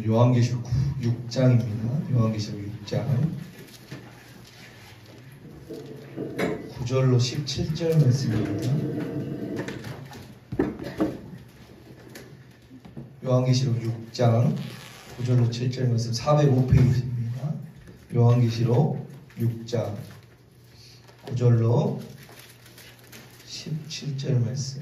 요한계시록 6장입니다. 요한계시록 6장 9절로 17절 말씀입니다. 요한계시록 6장 9절로 7절 말씀 405페이지입니다. 요한계시록 6장 9절로 17절 말씀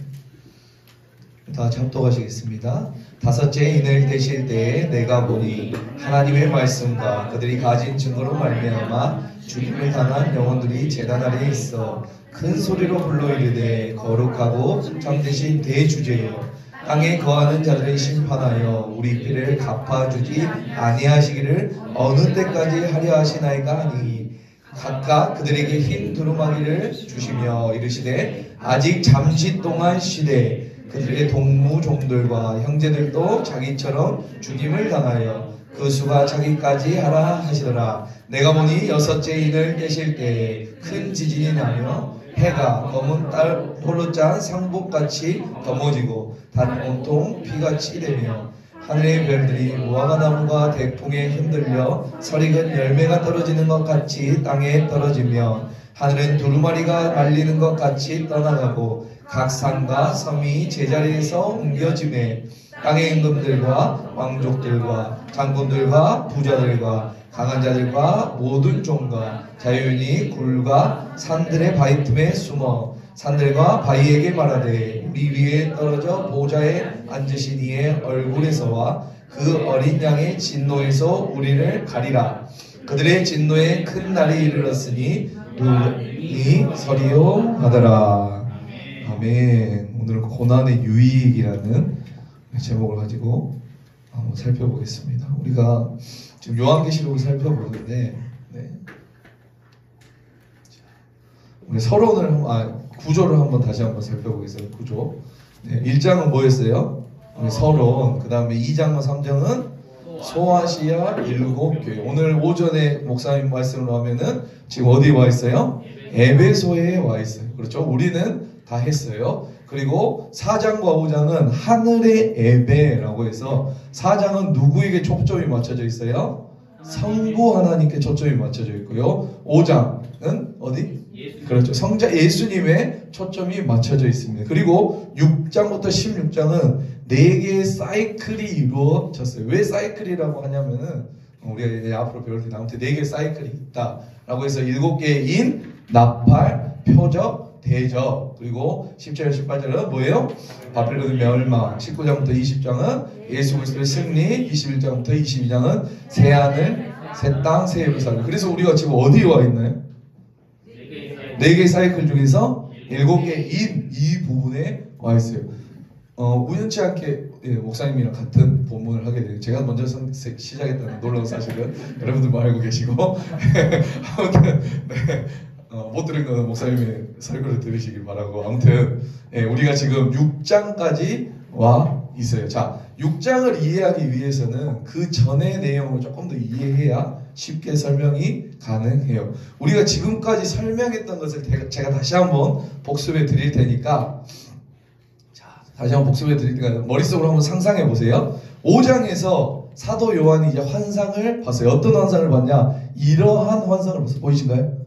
다 같이 합독하시겠습니다. 다섯째 인을 떼실 때에 내가 보니 하나님의 말씀과 그들이 가진 증거로 말미암아 죽임을 당한 영혼들이 제단 아래에 있어 큰 소리로 불러 이르되 거룩하고 참되신 대주제여 땅에 거하는 자들을 심판하여 우리 피를 갚아주지 아니하시기를 어느 때까지 하려 하시나이까 하니 각각 그들에게 흰 두루마기를 주시며 이르시되 아직 잠시 동안 쉬되 그들의 동무종들과 형제들도 자기처럼 죽임을 당하여 그 수가 자기까지 하라 하시더라. 내가 보니 여섯째 인을 떼실 때에 큰 지진이 나며 해가 검은 딸 홀로 짠 상복같이 검어지고 단 온통 피같이 되며 하늘의 별들이 무화과나무가 대풍에 흔들려 설익은 열매가 떨어지는 것 같이 땅에 떨어지며 하늘은 두루마리가 날리는 것 같이 떠나가고 각 산과 섬이 제자리에서 옮겨지매 땅의 임금들과 왕족들과 장군들과 부자들과 강한 자들과 모든 종과 자유인이 굴과 산들의 바위 틈에 숨어 산들과 바위에게 말하되 우리 위에 떨어져 보좌에 앉으신 이의 얼굴에서와 그 어린 양의 진노에서 우리를 가리라. 그들의 진노에 큰 날이 이르렀으니 누이 서리요 하더라. 아멘. 오늘 고난의 유익이라는 제목을 가지고 한번 살펴보겠습니다. 우리가 지금 요한계시록을 살펴보는데 우리 서론을 구조를 한번 다시 한번 살펴보겠습니다. 구조. 1장은 뭐였어요? 서론. 그 다음에 2장과 3장은 소아시아 7교회. 오늘 오전에 목사님 말씀으로 하면은 지금 어디에 와 있어요? 에베소에 와 있어요. 그렇죠? 우리는 다 했어요. 그리고 4장과 5장은 하늘의 예배라고 해서 4장은 누구에게 초점이 맞춰져 있어요? 성부 하나님께 초점이 맞춰져 있고요. 5장은 어디? 그렇죠. 성자 예수님의 초점이 맞춰져 있습니다. 그리고 6장부터 16장은 4개의 사이클이 이루어졌어요. 왜 사이클이라고 하냐면은 우리가 이제 앞으로 배울 때 아무튼 4개의 사이클이 있다라고 해서 7개의 인, 나팔, 표적, 대적, 그리고 10절, 18절은 뭐예요? 바벨론의 멸망, 19장부터 20장은 예수 그리스도의 승리, 21장부터 22장은 새 하늘, 새 땅, 새 예루살렘. 그래서 우리가 지금 어디에 와 있나요? 4개의 사이클 중에서 7개의 인, 이 부분에 와 있어요. 우연치 않게 목사님이랑 같은 본문을 하게 돼요. 제가 먼저 시작했다는 놀라운 사실은 여러분들도 알고 계시고 아무튼 못 들은 거는 목사님의 설교를 들으시길 바라고 아무튼 우리가 지금 6장까지 와 있어요. 자, 6장을 이해하기 위해서는 그 전의 내용을 조금 더 이해해야 쉽게 설명이 가능해요. 우리가 지금까지 설명했던 것을 제가 다시 한번 복습해 드릴 테니까 다시 한번 복습해 드릴 테니까 머릿속으로 한번 상상해 보세요. 5장에서 사도 요한이 이제 환상을 봤어요. 어떤 환상을 봤냐? 이러한 환상을 봤어요. 보이신가요?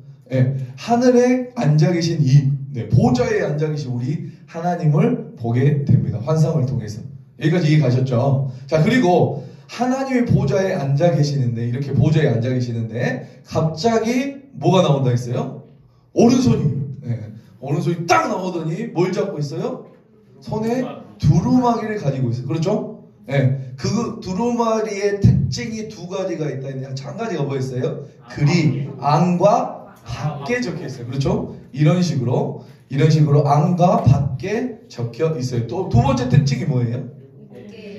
하늘에 앉아 계신 보좌에 앉아 계신 우리 하나님을 보게 됩니다. 환상을 통해서. 여기까지 이해 가셨죠? 자, 그리고 하나님의 보좌에 앉아 계시는데, 이렇게 보좌에 앉아 계시는데, 갑자기 뭐가 나온다 했어요? 오른손이. 오른손이 딱 나오더니 뭘 잡고 있어요? 손에 두루마기를 가지고 있어요. 그렇죠? 그 두루마리의 특징이 2가지가 있다 했는데, 한 가지가 뭐였어요? 글이 안과 밖에 적혀 있어요. 그렇죠? 이런 식으로 안과 밖에 적혀 있어요. 또 두 번째 특징이 뭐예요?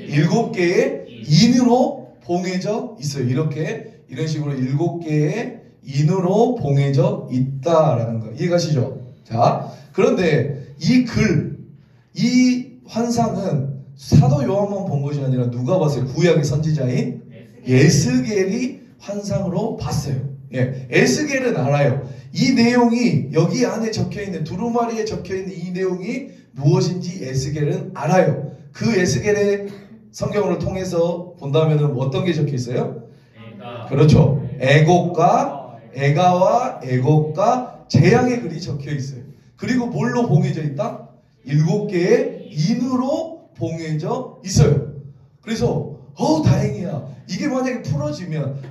7개의 인으로 봉해져 있어요. 이런 식으로 7개의 인으로 봉해져 있다라는 거 이해가시죠? 자, 그런데 이 환상은 사도 요한만 본 것이 아니라 누가 봤어요? 구약의 선지자인 에스겔이 환상으로 봤어요. 에스겔은 알아요. 이 내용이 여기 안에 적혀있는 두루마리에 적혀있는 이 내용이 무엇인지 에스겔은 알아요. 그 에스겔의 성경을 통해서 본다면 어떤 게 적혀 있어요? 그렇죠. 애가와 애곡과 재앙의 글이 적혀 있어요. 그리고 뭘로 봉해져 있다? 7개의 인으로 봉해져 있어요. 그래서 다행이야. 이게 만약에 풀어지면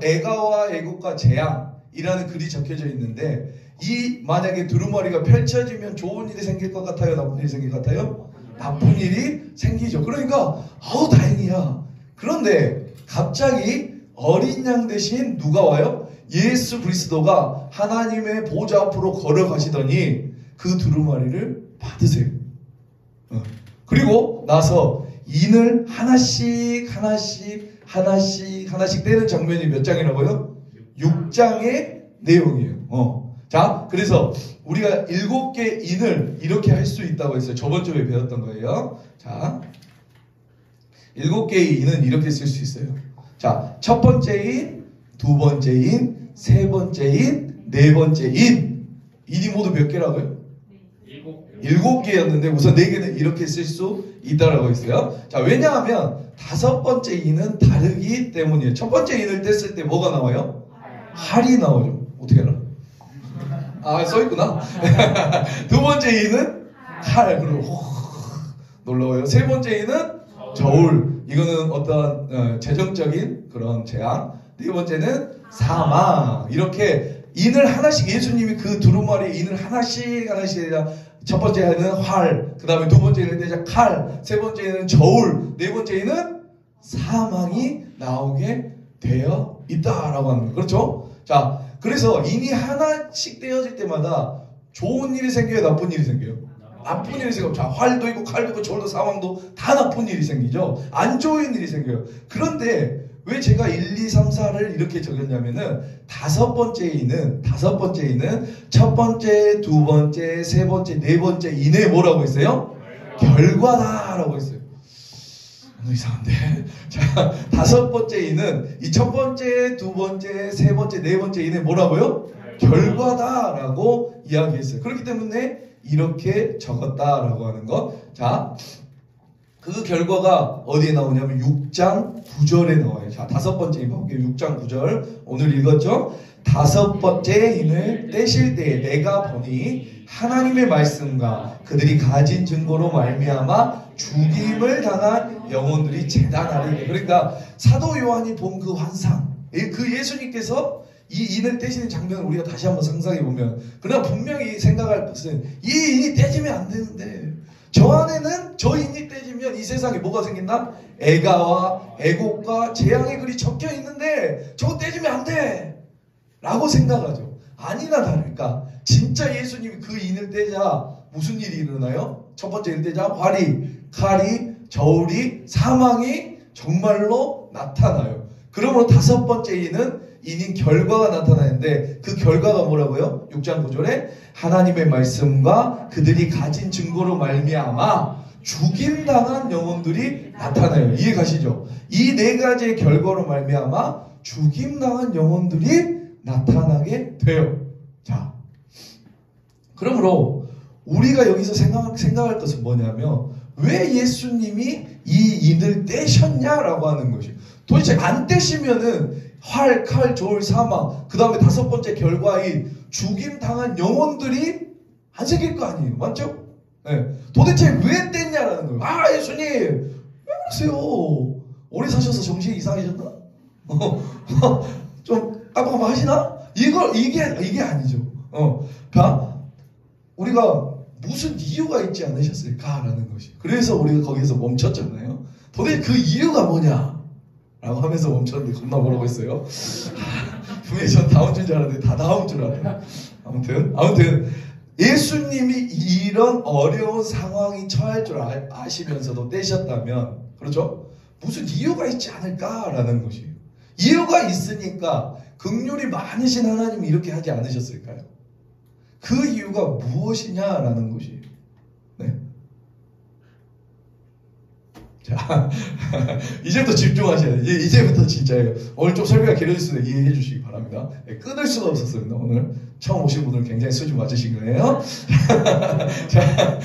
애가와 애곡과 재앙이라는 글이 적혀져 있는데, 이 만약에 두루마리가 펼쳐지면 좋은 일이 생길 것 같아요? 나쁜 일이 생길 것 같아요? 나쁜 일이 생기죠. 그러니까 다행이야. 그런데 갑자기 어린 양 대신 누가 와요? 예수 그리스도가 하나님의 보좌 앞으로 걸어가시더니 그 두루마리를 받으세요. 그리고 나서 인을 하나씩 떼는 장면이 몇 장이라고요? 6장의 내용이에요. 자, 그래서 우리가 7개 인을 이렇게 할 수 있다고 했어요. 저번 주에 배웠던 거예요. 자, 7개의 인은 이렇게 쓸 수 있어요. 자, 첫 번째 인, 두 번째 인, 세 번째 인, 네 번째 인. 인이 모두 몇 개라고요? 7개였는데 우선 4개는 이렇게 쓸 수 있다라고 했어요. 자, 왜냐하면 5번째 인은 다르기 때문이에요. 첫 번째 인을 뗐을 때 뭐가 나와요? 활이 나오죠. 어떻게 알아? 써있구나. 두 번째 인은 칼. 그리고 놀라워요. 세 번째 인은 저울. 이거는 어떤 재정적인 그런 재앙. 네 번째는 사망. 이렇게 인을 하나씩, 예수님이 그 두루마리 인을 하나씩 첫 번째는 활, 그 다음에 두 번째는 칼, 세 번째는 저울, 네 번째는 사망이 나오게 되어 있다라고 하는 거예요. 그렇죠? 자, 그래서 인이 하나씩 떼어질 때마다 좋은 일이 생겨요? 나쁜 일이 생겨요? 나쁜 일이 생겨요. 자, 활도 있고 칼도 있고 저울도 사망도 다 나쁜 일이 생기죠. 안 좋은 일이 생겨요. 그런데 왜 제가 1, 2, 3, 4를 이렇게 적었냐면은 다섯 번째 인은 첫 번째, 두 번째, 세 번째, 네 번째 인에 뭐라고 했어요? 결과다라고 했어요. 이상한데. 자, 다섯 번째 인은 이 첫 번째, 두 번째, 세 번째, 네 번째 인에 뭐라고요? 결과다라고 이야기했어요. 그렇기 때문에 이렇게 적었다라고 하는 것. 자, 그 결과가 어디에 나오냐면 6장 9절에 나와요. 자, 다섯 번째 인 볼게요. 6장 9절 오늘 읽었죠? 다섯 번째 인을 떼실 때에 내가 보니 하나님의 말씀과 그들이 가진 증거로 말미암아 죽임을 당한 영혼들이 재단하리니. 그러니까 사도 요한이 본 그 환상, 그 예수님께서 이 인을 떼시는 장면을 우리가 다시 한번 상상해 보면, 그러나 분명히 생각할 것은 이 인이 떼지면 안 되는데, 저 안에는 저 인이 떼지면 이 세상에 뭐가 생긴다? 애가와 애곡과 재앙의 글이 적혀 있는데 저거 떼지면 안 돼! 라고 생각하죠. 아니나 다를까 진짜 예수님이 그 인을 떼자 무슨 일이 일어나요? 첫 번째 인 떼자 활이, 칼이, 저울이, 사망이 정말로 나타나요. 그러므로 다섯 번째 인인 결과가 나타나는데 그 결과가 뭐라고요? 6장 9절에 하나님의 말씀과 그들이 가진 증거로 말미암아 죽임당한 영혼들이 나타나요. 이해 가시죠? 이 네 가지의 결과로 말미암아 죽임당한 영혼들이 나타나게 돼요. 자, 그러므로 우리가 여기서 생각할 것은 뭐냐면 왜 예수님이 이 인을 떼셨냐라고 하는 것이, 도대체 안 떼시면은 활, 칼, 저울, 사망, 그 다음에 다섯 번째 결과인 죽임당한 영혼들이 안 생길 거 아니에요. 맞죠? 네. 도대체 왜 뗐냐라는 거예요. 예수님 왜 그러세요? 오래 사셔서 정신이 이상해졌나? 좀 깜빡깜빡 하시나? 이게 아니죠. 그러니까 우리가 무슨 이유가 있지 않으셨을까라는 것이. 그래서 우리가 거기서 멈췄잖아요. 도대체 그 이유가 뭐냐? 라고 하면서 멈췄는데 겁나 뭐라고 했어요. 분명히 전 다음 주인 줄 알았는데 다 다음 줄 알아요. 아무튼 예수님이 이런 어려운 상황이 처할 줄 아시면서도 떼셨다면, 그렇죠? 무슨 이유가 있지 않을까라는 것이에요. 이유가 있으니까 긍휼이 많으신 하나님이 이렇게 하지 않으셨을까요? 그 이유가 무엇이냐라는 것이에요. 네. 자, 이제부터 집중하셔야 돼요. 이제부터 진짜예요. 오늘 좀 설교가 길어질 수도 이해해 주시기 바랍니다. 네, 끊을 수가 없었습니다. 오늘 처음 오신 분들은 굉장히 수준 맞으신 거예요. 자,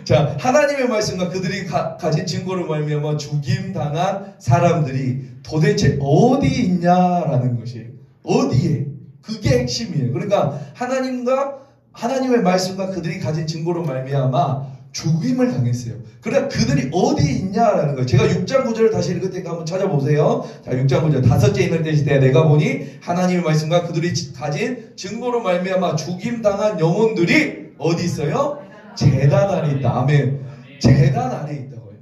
자, 하나님의 말씀과 그들이 가진 증거로 말미암아 죽임당한 사람들이 도대체 어디 있냐라는 것이 어디에? 그게 핵심이에요. 그러니까 하나님의 말씀과 그들이 가진 증거로 말미암아 죽임을 당했어요. 그러나 그들이 어디 있냐라는 거예요. 제가 6장 9절을 다시 읽을 테니까 한번 찾아보세요. 자, 6장 9절. 다섯째 있는 때시대 내가 보니 하나님의 말씀과 그들이 가진 증거로 말미암아 죽임당한 영혼들이 어디 있어요? 제단 아래 있다. 아멘. 제단 아래 있다고요.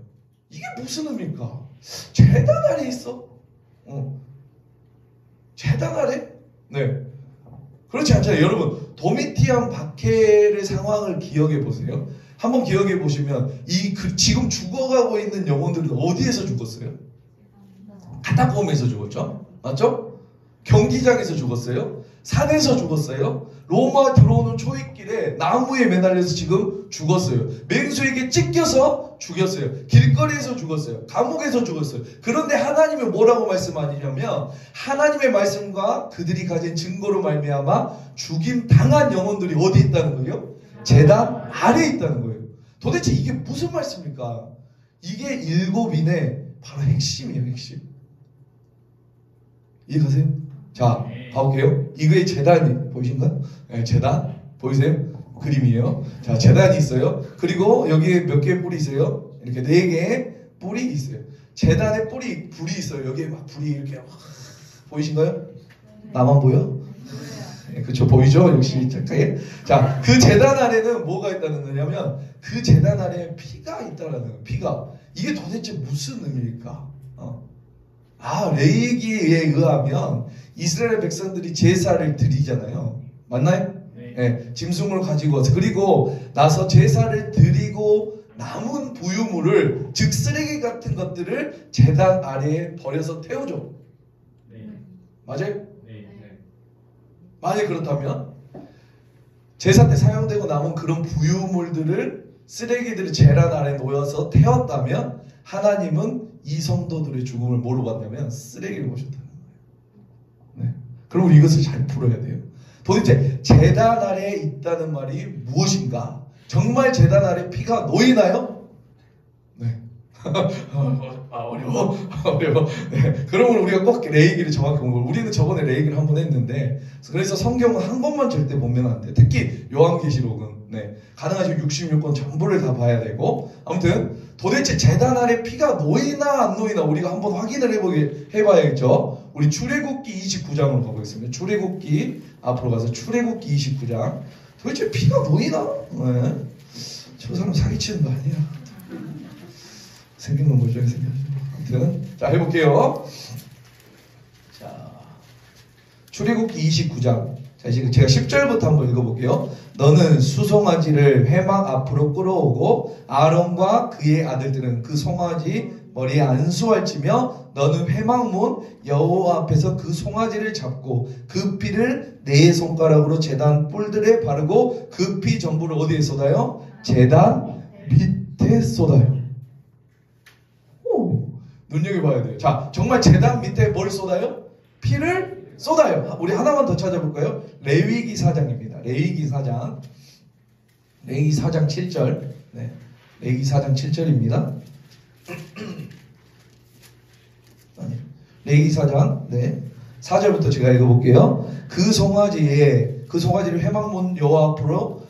이게 무슨 의미입니까? 제단 아래 있어? 제단 아래? 네. 그렇지 않잖아요. 여러분, 도미티안 박해의 상황을 기억해 보세요. 한번 기억해 보시면 지금 죽어가고 있는 영혼들은 어디에서 죽었어요? 카타콤에서 죽었죠? 맞죠? 경기장에서 죽었어요? 산에서 죽었어요? 로마 들어오는 초입길에 나무에 매달려서 지금 죽었어요. 맹수에게 찢겨서 죽였어요. 길거리에서 죽었어요. 감옥에서 죽었어요. 그런데 하나님이 뭐라고 말씀하시냐면 하나님의 말씀과 그들이 가진 증거로 말미암아 죽임 당한 영혼들이 어디 있다는 거예요? 제단 아래에 있다는 거예요. 도대체 이게 무슨 말씀입니까? 이게 일곱인의 바로 핵심이에요. 핵심. 이해가세요? 자, 봐볼게요. 이거의 제단이 보이신가요? 네, 제단 보이세요? 그림이에요. 자, 제단이 있어요. 그리고 여기에 몇 개의 뿔이 있어요? 이렇게 4개의 뿔이 있어요. 제단에 불이 있어요. 여기에 막 불이 이렇게 보이신가요? 나만 보여? 네, 그쵸, 보이죠? 역시 작가에. 자, 그 제단 아래는 뭐가 있다는 거냐면 그 제단 아래에 피가 있다는 거예요. 피가. 이게 도대체 무슨 의미일까? 레위기에 의하면 이스라엘 백성들이 제사를 드리잖아요. 맞나요? 네. 짐승을 가지고 와서 그리고 나서 제사를 드리고 남은 부유물을 즉 쓰레기 같은 것들을 제단 아래에 버려서 태우죠. 네. 맞아요? 네. 만약 그렇다면 제사 때 사용되고 남은 그런 부유물들을 쓰레기들을 제단 아래에 놓여서 태웠다면 하나님은 이 성도들의 죽음을 뭐로 봤냐면 쓰레기를 보셨다는 거예요. 네. 그럼 우리 이것을 잘 풀어야 돼요. 도대체 제단 아래에 있다는 말이 무엇인가? 정말 제단 아래 피가 놓이나요? 네. 어려워. 네. 그러면 우리가 꼭 레위기를 정확히 본 거예요. 우리는 저번에 레위기를 한번 했는데, 그래서 성경은 한 번만 절대 보면 안 돼요. 특히 요한계시록은 가능하시면 66권 전부를 다 봐야 되고, 아무튼 도대체 제단 아래 피가 놓이나 안 놓이나 우리가 한번 확인을 해봐야겠죠. 우리 출애굽기 29장으로 가보겠습니다. 출애굽기 앞으로 가서 출애굽기 29장. 도대체 피가 놓이나? 네. 저 사람 사기치는 거 아니야. 생긴 건 뭐죠? 아무튼 자, 해볼게요. 자, 출애굽기 29장. 자, 지금 제가 10절부터 한번 읽어볼게요. 너는 수송아지를 회막 앞으로 끌어오고 아론과 그의 아들들은 그 송아지 머리에 안수할지며 너는 회막문 여호와 앞에서 그 송아지를 잡고 그 피를 네 손가락으로 제단 뿔들에 바르고 그 피 전부를 어디에 쏟아요? 제단 밑에 쏟아요. 오, 눈여겨봐야 돼요. 자, 정말 제단 밑에 뭘 쏟아요? 피를 쏟아요. 우리 하나만 더 찾아볼까요? 레위기 4장입니다. 레위기 4장. 레위기 4장 7절. 네. 레위기 4장 7절입니다. 아니, 레위기 4장. 네. 4절부터 제가 읽어볼게요. 그 송아지를 회막문 여호와 앞으로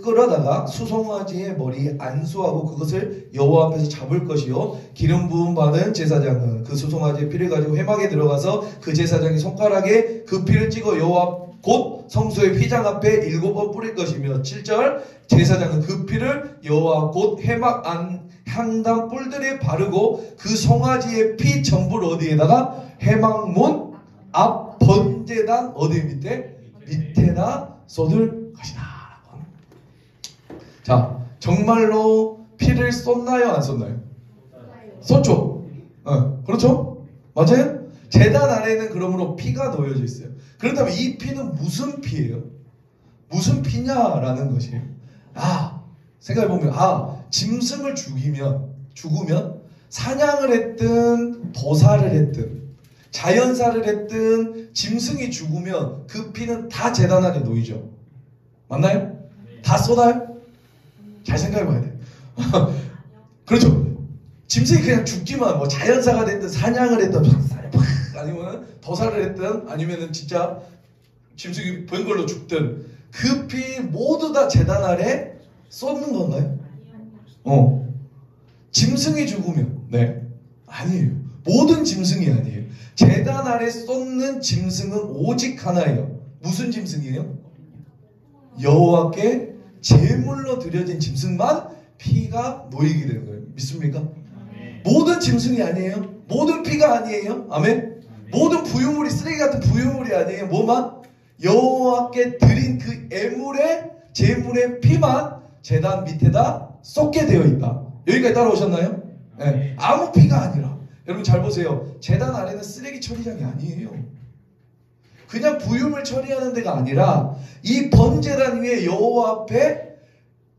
끌어다가 수송아지의 머리에 안수하고 그것을 여호와 앞에서 잡을 것이요 기름 부음 받은 제사장은 그 수송아지의 피를 가지고 회막에 들어가서 그 제사장이 손가락에 그 피를 찍어 여호와 곧 성소의 휘장 앞에 7번 뿌릴 것이며 7절 제사장은 그 피를 여호와 곧 회막 안 향단 뿔들에 바르고 그 송아지의 피 전부를 어디에다가 회막문 앞 번제단 어디 밑에나 쏟을 것이다. 자, 정말로 피를 쏟나요? 안 쏟나요? 쏟죠. 그렇죠? 맞아요? 제단 아래에는 그러므로 피가 놓여져 있어요. 그렇다면 이 피는 무슨 피예요? 무슨 피냐라는 것이에요. 생각해보면 짐승을 죽으면 사냥을 했든 도살을 했든 자연사를 했든 짐승이 죽으면 그 피는 다 제단 안에 놓이죠. 맞나요? 다 쏟아요? 잘 생각해봐야 돼요. 그렇죠. 짐승이 그냥 죽기만, 뭐 자연사가 됐든 사냥을 했든 아니면 도살을 했든 아니면은 진짜 짐승이 본 걸로 죽든 그 피 모두 다 제단 아래 쏟는 건가요? 짐승이 죽으면 네 아니에요. 모든 짐승이 아니에요. 제단 아래 쏟는 짐승은 오직 하나예요. 무슨 짐승이에요? 여호와께 제물로 드려진 짐승만 피가 놓이게 되는 거예요. 믿습니까? 모든 짐승이 아니에요. 모든 피가 아니에요. 아멘. 모든 부유물이 쓰레기 같은 부유물이 아니에요. 뭐만? 여호와께 드린 그 애물의 제물의 피만 제단 밑에다 쏟게 되어 있다. 여기까지 따라오셨나요? 네. 아무 피가 아니라. 여러분 잘 보세요. 제단 아래는 쓰레기 처리장이 아니에요. 그냥 부유물 처리하는 데가 아니라 이 번제단 위에 여호와 앞에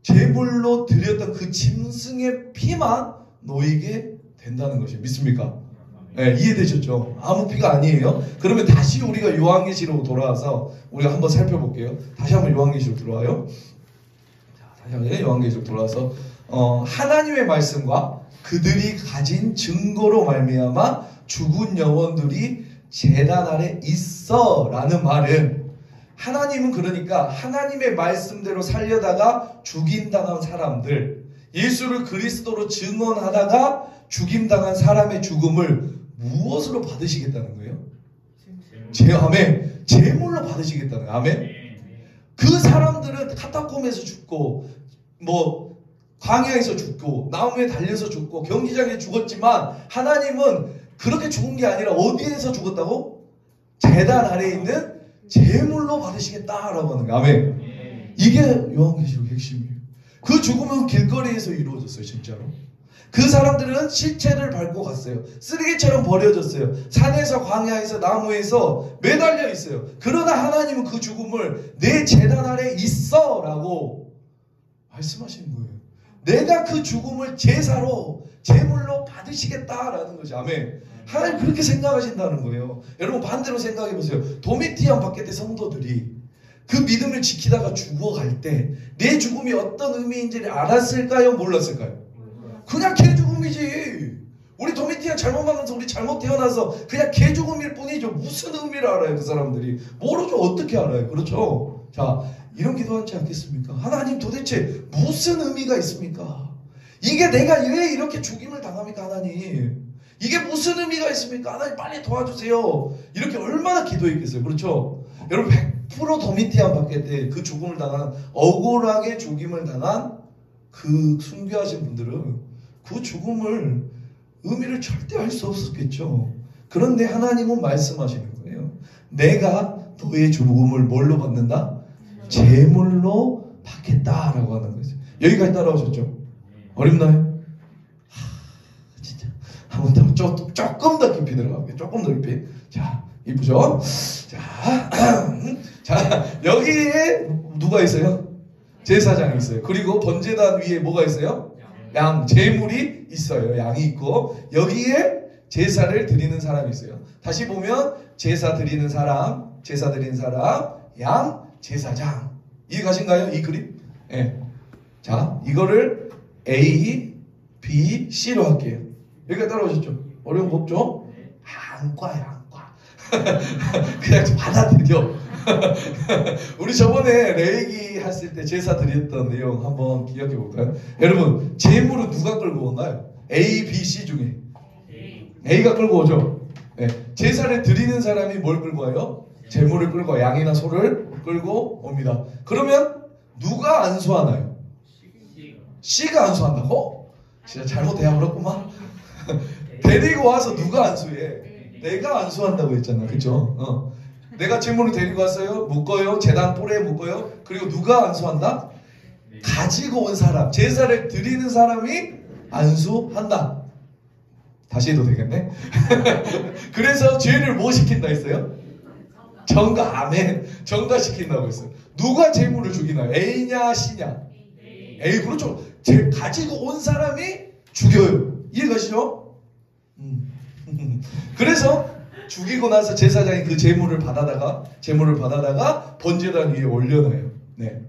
제물로 드렸던 그 짐승의 피만 놓이게 된다는 것이 믿습니까? 네, 이해되셨죠? 아무 피가 아니에요. 그러면 다시 우리가 요한계시록으로 돌아와서 우리가 한번 살펴볼게요. 다시 한번 요한계시록 들어와요. 자, 다시 한번 요한계시록 돌아와서 하나님의 말씀과 그들이 가진 증거로 말미암아 죽은 영혼들이 제단 아래 있어 라는 말은 하나님은 그러니까 하나님의 말씀대로 살려다가 죽임당한 사람들, 예수를 그리스도로 증언하다가 죽임당한 사람의 죽음을 무엇으로 받으시겠다는 거예요? 아멘. 제물로 받으시겠다는 거예요. 아멘. 그 사람들은 카타콤에서 죽고 뭐 광야에서 죽고 나무에 달려서 죽고 경기장에 죽었지만 하나님은 그렇게 죽은 게 아니라 어디에서 죽었다고? 제단 아래에 있는 제물로 받으시겠다라고 하는 거예요. 아멘. 이게 요한계시록 핵심이에요. 그 죽음은 길거리에서 이루어졌어요. 진짜로. 그 사람들은 시체를 밟고 갔어요. 쓰레기처럼 버려졌어요. 산에서 광야에서 나무에서 매달려 있어요. 그러나 하나님은 그 죽음을 내 제단 아래 있어 라고 말씀하시는 거예요. 내가 그 죽음을 제사로 제물로 받으시겠다라는 거죠. 아멘. 하나님 그렇게 생각하신다는 거예요. 여러분 반대로 생각해 보세요. 도미티안 바게트 성도들이 그 믿음을 지키다가 죽어갈 때 내 죽음이 어떤 의미인지를 알았을까요? 몰랐을까요? 그냥 개 죽음이지. 우리 도미티안 잘못 만나서 우리 잘못 태어나서 그냥 개 죽음일 뿐이죠. 무슨 의미를 알아요? 그 사람들이 모르죠. 어떻게 알아요? 그렇죠. 자, 이런 기도하지 않겠습니까? 하나님 도대체 무슨 의미가 있습니까? 이게 내가 왜 이렇게 죽임을 당합니까? 하나님 이게 무슨 의미가 있습니까? 하나님 빨리 도와주세요. 이렇게 얼마나 기도했겠어요. 그렇죠? 여러분 100% 도미티안 바게트 그 죽음을 당한 억울하게 죽임을 당한 그 순교하신 분들은 그 죽음을 의미를 절대 알 수 없었겠죠. 그런데 하나님은 말씀하시는 거예요. 내가 너의 죽음을 뭘로 받는다? 제물로 받겠다라고 하는 거죠. 여기까지 따라오셨죠? 어렵나요? 진짜 한번 더 조금 더 깊이 들어가볼게요. 조금 더 깊이. 자, 이쁘죠? 자, 여기에 누가 있어요? 제사장이 있어요. 그리고 번제단 위에 뭐가 있어요? 양, 제물이 있어요. 양이 있고 여기에 제사를 드리는 사람이 있어요. 다시 보면 제사 드리는 사람, 양, 제사장. 이해가신가요? 이 그림? 네. 자, 이거를 A, B, C로 할게요. 여기까지 따라오셨죠? 어려운 거 없죠? 안과야, 안과. 그냥 받아들여. 우리 저번에 레이기 했을 때 제사 드렸던 내용 한번 기억해 볼까요? 여러분, 제물은 누가 끌고 오나요? A, B, C 중에 A가 끌고 오죠. 네. 제사를 드리는 사람이 뭘 끌고 와요? 제물을 끌고 와요. 양이나 소를 끌고 옵니다. 그러면 누가 안수하나요? C가 안수한다고? 진짜 잘못 대화버렸구만. 데리고 와서 누가 안수해? 내가 안수한다고 했잖아. 그쵸? 내가 제물을 데리고 왔어요. 묶어요. 제단 뿔에 묶어요. 그리고 누가 안수한다? 가지고 온 사람, 제사를 드리는 사람이 안수한다. 다시 해도 되겠네. 그래서 죄를 뭐 시킨다 했어요? 정가. 아멘. 정가시킨다고 했어요. 누가 제물을 죽이나요? A냐 C냐? A. 그렇죠. 가지고 온 사람이 죽여요. 이해가시죠? 그래서 죽이고 나서 제사장이 그 제물을 받아다가 번제단 위에 올려놔요. 네.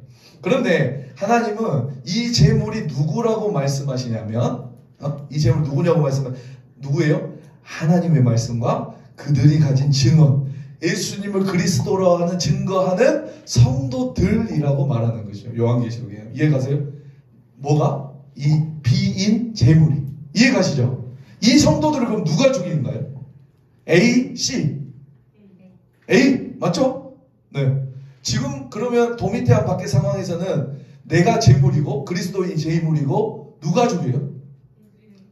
그런데 하나님은 이 제물이 누구라고 말씀하시냐면, 이 제물 누구냐고 누구예요? 하나님의 말씀과 그들이 가진 증언, 예수님을 그리스도로 하는 증거하는 성도들이라고 말하는 것이죠. 요한계시록에. 이해가세요? 뭐가? 이 비인 제물이. 이해가시죠? 이 성도들을 그럼 누가 죽이는가요? A, C. A 맞죠? 네. 지금 그러면 도미테안 밖의 상황에서는 내가 제물이고 그리스도인이 제물이고 누가 죽여요?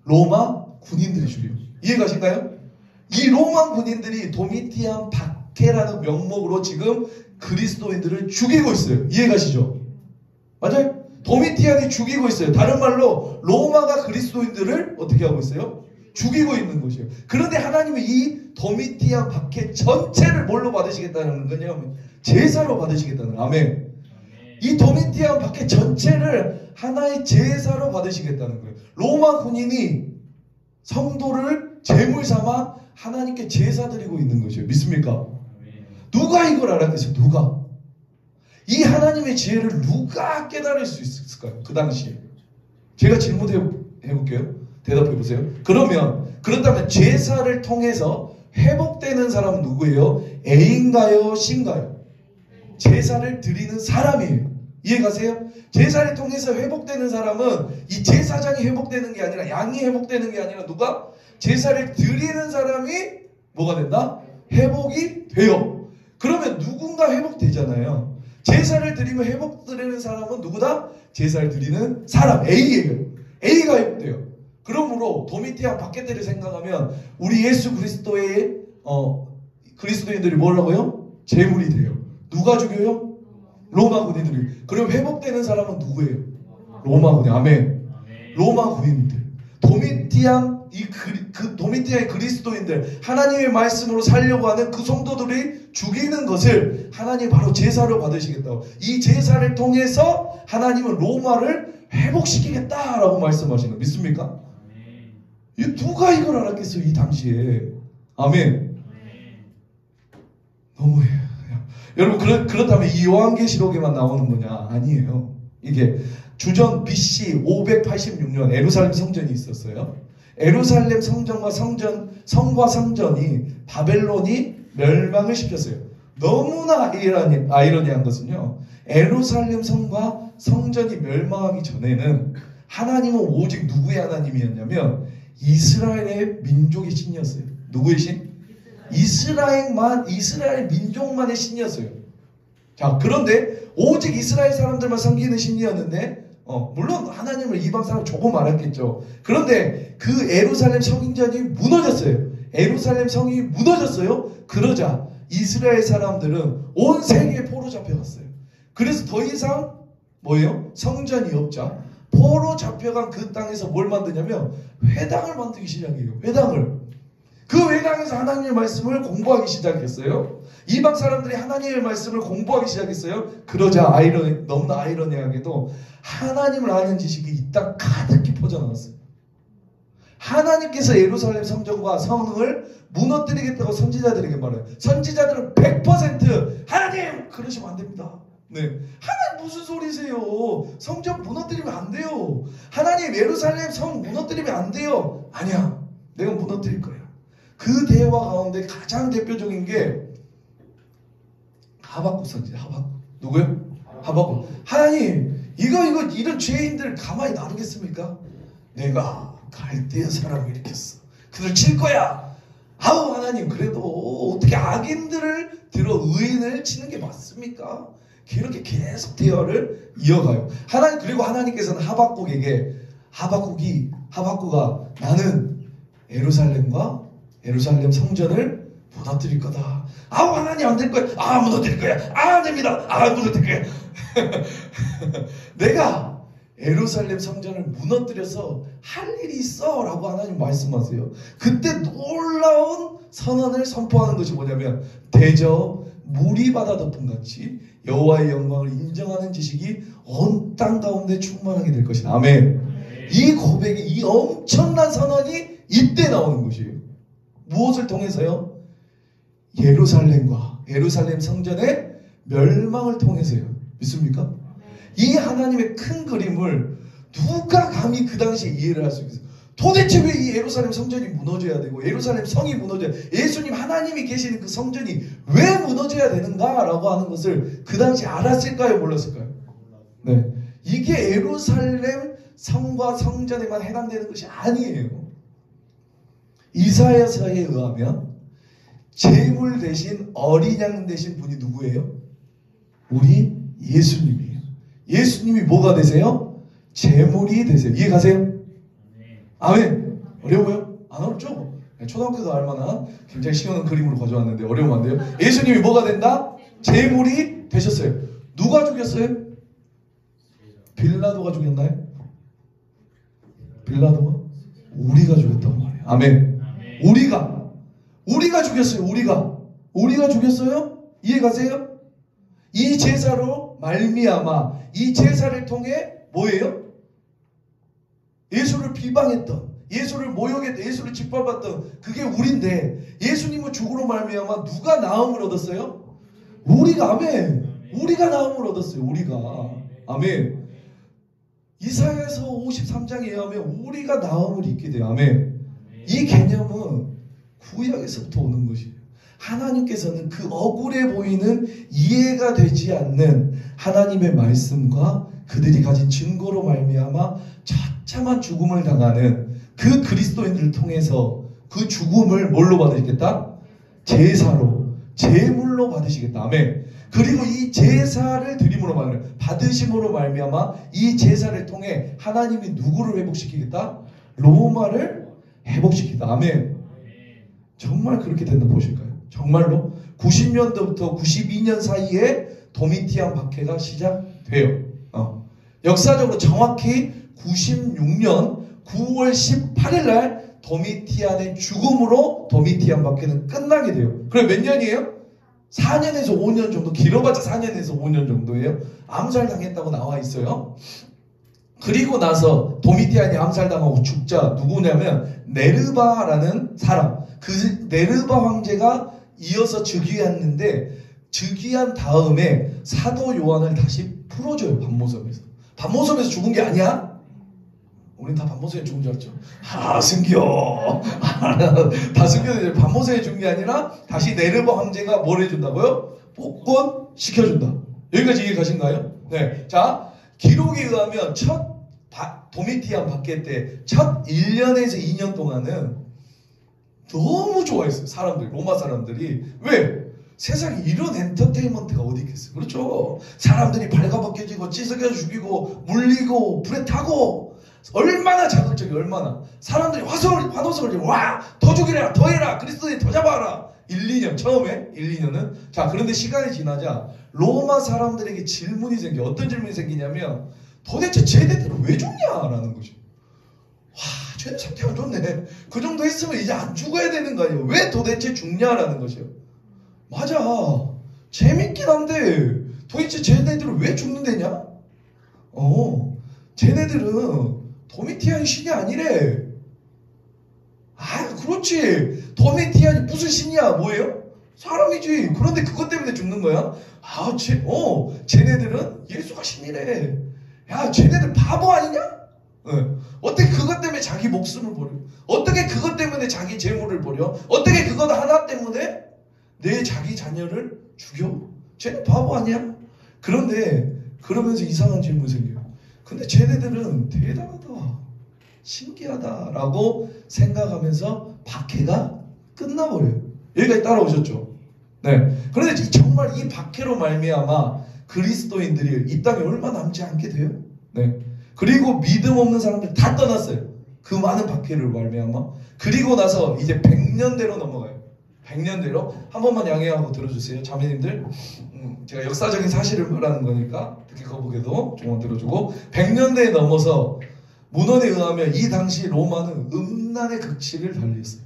로마 군인들이 죽여요. 이해가신가요? 이 로마 군인들이 도미티안 박해라는 명목으로 지금 그리스도인들을 죽이고 있어요. 이해가시죠? 맞아요? 도미티안이 죽이고 있어요. 다른 말로 로마가 그리스도인들을 어떻게 하고 있어요? 죽이고 있는 것이에요. 그런데 하나님이 이 도미티안 박해 전체를 뭘로 받으시겠다는 거냐면 제사로 받으시겠다는 거예요. 아멘. 이 도미티안 박해 전체를 하나의 제사로 받으시겠다는 거예요. 로마 군인이 성도를 제물 삼아 하나님께 제사 드리고 있는 것이에요. 믿습니까? 누가 이걸 알았겠어요? 누가? 이 하나님의 지혜를 누가 깨달을 수 있을까요? 그 당시에. 제가 질문해 볼게요. 대답해 보세요. 그렇다면 제사를 통해서 회복되는 사람은 누구예요? A인가요? C인가요? 제사를 드리는 사람이에요. 이해가세요? 제사를 통해서 회복되는 사람은 이 제사장이 회복되는 게 아니라 양이 회복되는 게 아니라 누가? 제사를 드리는 사람이 뭐가 된다? 회복이 돼요. 그러면 누군가 회복되잖아요. 제사를 드리면 회복되는 사람은 누구다? 제사를 드리는 사람 A예요. A가 회복돼요. 그러므로 도미티안 박해 때를 생각하면 우리 예수 그리스도의 그리스도인들이 뭐라고요? 제물이 돼요. 누가 죽여요? 로마 군인들이. 그럼 회복되는 사람은 누구예요? 로마 군인. 아멘. 로마 군인들. 도미티안의 그리스도인들, 하나님의 말씀으로 살려고 하는 그 성도들이 죽이는 것을 하나님 바로 제사로 받으시겠다고. 이 제사를 통해서 하나님은 로마를 회복시키겠다라고 말씀하시는 거 믿습니까? 누가 이걸 알았겠어요? 이 당시에. 아멘. 너무해요. 여러분 그렇다면 이 요한계시록에만 나오는 거냐? 아니에요. 이게 주전 BC 586년 에루살렘 성전이 있었어요. 에루살렘 성전과 성전이 바벨론이 멸망을 시켰어요. 너무나 아이러니한 것은요. 에루살렘 성과 성전이 멸망하기 전에는 하나님은 오직 누구의 하나님이었냐면 이스라엘의 민족의 신이었어요. 누구의 신? 이스라엘 민족만의 신이었어요. 자, 그런데 오직 이스라엘 사람들만 섬기는 신이었는데 물론 하나님을 이방 사람 조금 알았겠죠. 그런데 그 에루살렘 성전이 무너졌어요. 에루살렘 성이 무너졌어요. 그러자 이스라엘 사람들은 온 세계에 포로 잡혀갔어요. 그래서 더 이상 뭐예요? 성전이 없자 포로 잡혀간 그 땅에서 뭘 만드냐면 회당을 만들기 시작해요. 회당을. 그 회당에서 하나님의 말씀을 공부하기 시작했어요. 이방 사람들이 하나님의 말씀을 공부하기 시작했어요. 그러자 너무나 아이러니하게도 하나님을 아는 지식이 이 땅 가득히 퍼져나갔어요. 하나님께서 예루살렘 성전과 성을 무너뜨리겠다고 선지자들에게 말해요. 선지자들은 100% 하나님 그러시면 안 됩니다. 네, 하나님 무슨 소리세요? 성전 무너뜨리면 안 돼요. 하나님 예루살렘 성 무너뜨리면 안 돼요. 아니야, 내가 무너뜨릴 거야. 그 대화 가운데 가장 대표적인 게 하박국 선지자. 하박국 누구요? 하박국. 하나님 이런 죄인들 가만히 놔두겠습니까? 내가 갈대아 사람을 일으켰어. 그들 칠 거야. 아우 하나님 그래도 어떻게 악인들을 들어 의인을 치는 게 맞습니까? 이렇게 계속 대화를 이어가요. 그리고 하나님께서는 하박국아 나는 예루살렘 성전을 무너뜨릴 거다. 아우 하나님 안 될 거야. 아 무너뜨릴 거야. 아 안 됩니다. 아 무너뜨릴 거야. 내가 예루살렘 성전을 무너뜨려서 할 일이 있어 라고 하나님 말씀하세요. 그때 놀라운 선언을 선포하는 것이 뭐냐면 대저 물이 바다 덮음같이 여호와의 영광을 인정하는 지식이 온 땅 가운데 충만하게 될 것이다. 아멘. 이 고백이 이 엄청난 선언이 이때 나오는 것이에요. 무엇을 통해서요? 예루살렘 성전의 멸망을 통해서요. 믿습니까? 이 하나님의 큰 그림을 누가 감히 그 당시에 이해를 할 수 있겠어요? 도대체 왜 이 예루살렘 성전이 무너져야 되고 예루살렘 성이 무너져야, 예수님 하나님이 계시는 그 성전이 왜 무너져야 되는가라고 하는 것을 그 당시 알았을까요? 몰랐을까요? 네, 이게 예루살렘 성과 성전에만 해당되는 것이 아니에요. 이사야서에 의하면 제물 대신 어린 양 되신 분이 누구예요? 우리 예수님이에요. 예수님이 뭐가 되세요? 제물이 되세요. 이해 가세요? 아멘. 어려워요? 안 어렵죠? 초등학교도 알만한 굉장히 쉬운 그림으로 가져왔는데 어려우면 안 돼요? 예수님이 뭐가 된다? 제물이 되셨어요. 누가 죽였어요? 빌라도가 죽였나요? 빌라도가? 우리가 죽였단 말이에요. 아멘. 우리가 죽였어요. 우리가 죽였어요? 이해 가세요? 이 제사로 말미암아, 이 제사를 통해 뭐예요? 예수를 비방했던, 예수를 모욕했던, 예수를 짓밟았던 그게 우리인데, 예수님은 죽으로 말미암아 누가 나음을 얻었어요? 우리가. 아멘. 우리가 나음을 얻었어요. 우리가. 아멘. 이사야서 53장에 의하면 우리가 나음을 입게 돼요. 아멘. 이 개념은 구약에서부터 오는 것이에요. 하나님께서는 그 억울해 보이는 이해가 되지 않는 하나님의 말씀과 그들이 가진 증거로 말미암아 처참한 죽음을 당하는 그 그리스도인들을 통해서 그 죽음을 뭘로 받으시겠다? 제사로, 제물로 받으시겠다. 아멘. 그리고 이 제사를 드림으로 받으심으로 말미암아 이 제사를 통해 하나님이 누구를 회복시키겠다? 로마를 회복시키겠다. 아멘. 정말 그렇게 된다 보실까요? 정말로 90년도부터 92년 사이에 도미티안 박해가 시작돼요. 역사적으로 정확히 96년 9월 18일 날 도미티안의 죽음으로 도미티안 박해는 끝나게 돼요. 그럼 몇 년이에요? 4년에서 5년 정도, 길어봤자 4년에서 5년 정도예요. 암살당했다고 나와 있어요. 그리고 나서 도미티안이 암살당하고 죽자 누구냐면 네르바라는 사람, 그 네르바 황제가 이어서 즉위했는데, 즉위한 다음에 사도 요한을 다시 풀어줘요. 반모섬에서 죽은 게 아니야? 우린 다 반모섬에 죽은 줄 알았죠. 숨겨. 다 숨겨야 반모섬에 죽은 게 아니라 다시 네르바 황제가 뭘 해준다고요? 복권 시켜준다. 여기까지 이해 가신가요? 네. 자, 기록에 의하면 첫 도미티안 박해 때 첫 1년에서 2년 동안은 너무 좋아했어요. 사람들, 로마 사람들이. 왜? 세상에 이런 엔터테인먼트가 어디 있겠어요? 그렇죠? 사람들이 발가벗겨지고 찢어져 죽이고 물리고 불에 타고, 얼마나 자극적이에요. 얼마나 사람들이 환호성을 지르고 와! 더 죽이라! 더 해라! 그리스도인 더 잡아라! 1, 2년 처음에 1, 2년은. 자, 그런데 시간이 지나자 로마 사람들에게 질문이 생겨. 어떤 질문이 생기냐면 도대체 쟤네들은 왜 죽냐라는 거죠. 와, 쟤네 상태 안 좋네. 그 정도 했으면 이제 안 죽어야 되는 거 아니에요? 왜 도대체 죽냐라는 것이요. 맞아. 재밌긴 한데 도대체 쟤네들은 왜 죽는데냐? 쟤네들은 도미티안이 신이 아니래. 그렇지. 도미티안이 무슨 신이야? 뭐예요? 사람이지. 그런데 그것 때문에 죽는 거야? 쟤네들은 예수가 신이래. 야, 쟤네들 바보 아니냐? 어떻게 그것 때문에 자기 목숨을 버려? 어떻게 그것 때문에 자기 재물을 버려? 어떻게 그것 하나 때문에 내 자기 자녀를 죽여? 쟤네 바보 아니야? 그런데 그러면서 이상한 질문이 생겨요. 근데 쟤네들은 대단하다, 신기하다라고 생각하면서 박해가 끝나버려요. 여기까지 따라오셨죠? 네. 그런데 정말 이 박해로 말미암아 그리스도인들이 이 땅에 얼마 남지 않게 돼요. 네. 그리고 믿음 없는 사람들 다 떠났어요. 그 많은 박해를 말미암아. 그리고 나서 이제 100년대로 넘어가요. 100년대로. 한 번만 양해하고 들어주세요. 자매님들. 제가 역사적인 사실을 말하는 거니까 특히 거북이도 조금만 들어주고. 100년대에 넘어서 문헌에 의하면 이 당시 로마는 음란의 극치를 달리했어요.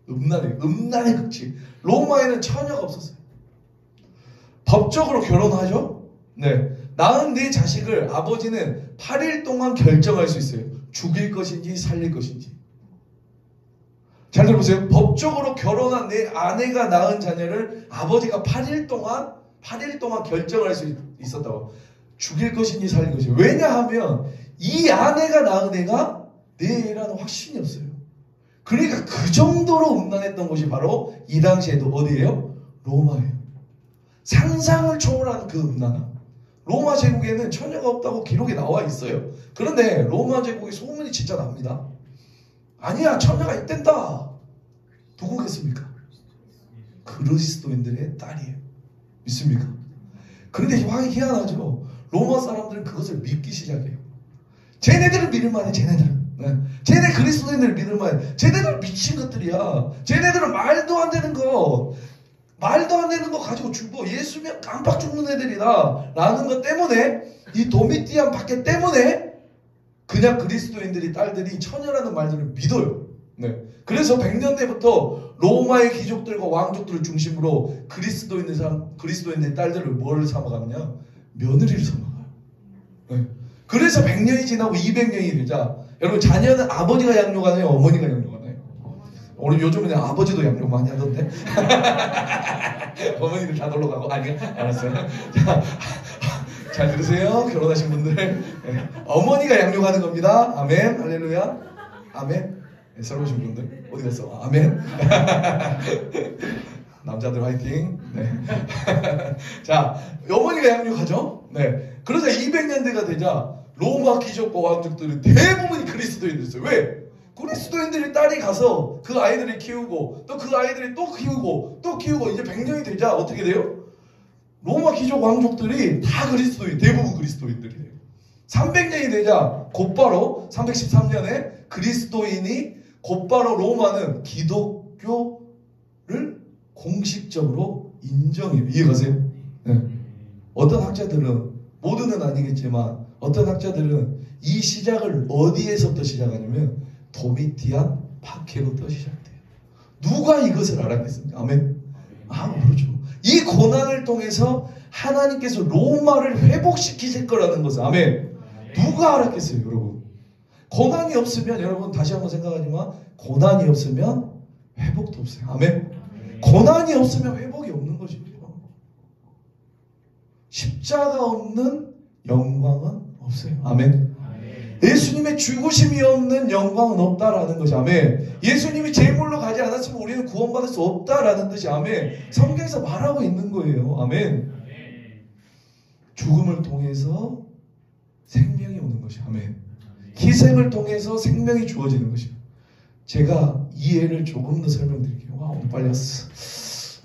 음란의 극치. 로마에는 처녀가 없었어요. 법적으로 결혼하죠? 네. 낳은 내 자식을 아버지는 8일 동안 결정할 수 있어요. 죽일 것인지 살릴 것인지. 잘 들어보세요. 법적으로 결혼한 내 아내가 낳은 자녀를 아버지가 8일 동안 결정할 수 있었다고. 죽일 것이니 살릴 것이니. 왜냐하면 이 아내가 낳은 애가 내 애라는 확신이 없어요. 그러니까 그 정도로 음란했던 곳이 바로 이 당시에도 어디예요? 로마예요. 상상을 초월한 그 음란함. 로마 제국에는 처녀가 없다고 기록에 나와 있어요. 그런데 로마 제국의 소문이 진짜 납니다. 아니야, 처녀가 있댄다. 누구겠습니까? 그리스도인들의 딸이에요. 믿습니까? 그런데 희한하죠. 로마 사람들은 그것을 믿기 시작해요. 쟤네들은 믿을만해. 쟤네들은. 네. 쟤네 그리스도인들을 믿을만해. 쟤네들은 미친 것들이야. 쟤네들은 말도 안 되는 거 가지고 죽어. 예수면 깜빡 죽는 애들이다 라는 것 때문에, 이 도미티안 박해 때문에 그냥 그리스도인들이 딸들이 처녀라는 말들을 믿어요. 네. 그래서 100년대부터 로마의 귀족들과 왕족들을 중심으로 그리스도인들 딸들을 뭐를 삼아가느냐? 며느리를 삼아가요. 네. 그래서 100년이 지나고 200년이 되자 여러분, 자녀는 아버지가 양육하나요? 어머니가 양육하나요? 우리 요즘에는 아버지도 양육 많이 하던데. 어머니들 다 놀러 가고. 아니, 알았어요. 자, 잘 들으세요, 결혼하신 분들. 네. 어머니가 양육하는 겁니다. 아멘, 할렐루야, 아멘. 네, 새로 오신 분들 어디 갔어? 아멘. 남자들 화이팅. 네. 자, 어머니가 양육하죠. 네. 그러자 200년대가 되자 로마 귀족과 왕족들은 대부분이 그리스도인들이었어요. 왜? 그리스도인들이 딸이 가서 그 아이들을 키우고 또 그 아이들이 또 키우고 또 키우고 이제 100년이 되자 어떻게 돼요? 로마 귀족 왕족들이 다 그리스도인, 대부분 그리스도인들이 돼요. 300년이 되자 곧바로 313년에 그리스도인이 곧바로 로마는 기독교를 공식적으로 인정해요. 이해가세요? 네. 어떤 학자들은, 모두는 아니겠지만 어떤 학자들은 이 시작을 어디에서부터 시작하냐면 도미티안 박해부터 시작돼요. 누가 이것을 알았겠습니까? 아멘. 그렇죠. 이 고난을 통해서 하나님께서 로마를 회복시키실 거라는 것을, 아멘. 누가 알았겠어요, 여러분? 고난이 없으면, 여러분 다시 한번 생각하지만 고난이 없으면 회복도 없어요. 아멘. 고난이 없으면 회복이 없는 것이죠. 십자가 없는 영광은 없어요. 아멘. 예수님의 죽으심이 없는 영광은 없다라는 것이, 아멘. 예수님이 제물로 가지 않았으면 우리는 구원받을 수 없다라는 뜻이, 아멘. 성경에서 말하고 있는 거예요. 아멘. 죽음을 통해서 생명이 오는 것이, 아멘. 희생을 통해서 생명이 주어지는 것입니다. 제가 이 예를 조금 더 설명드릴게요. 오늘 빨리 왔어.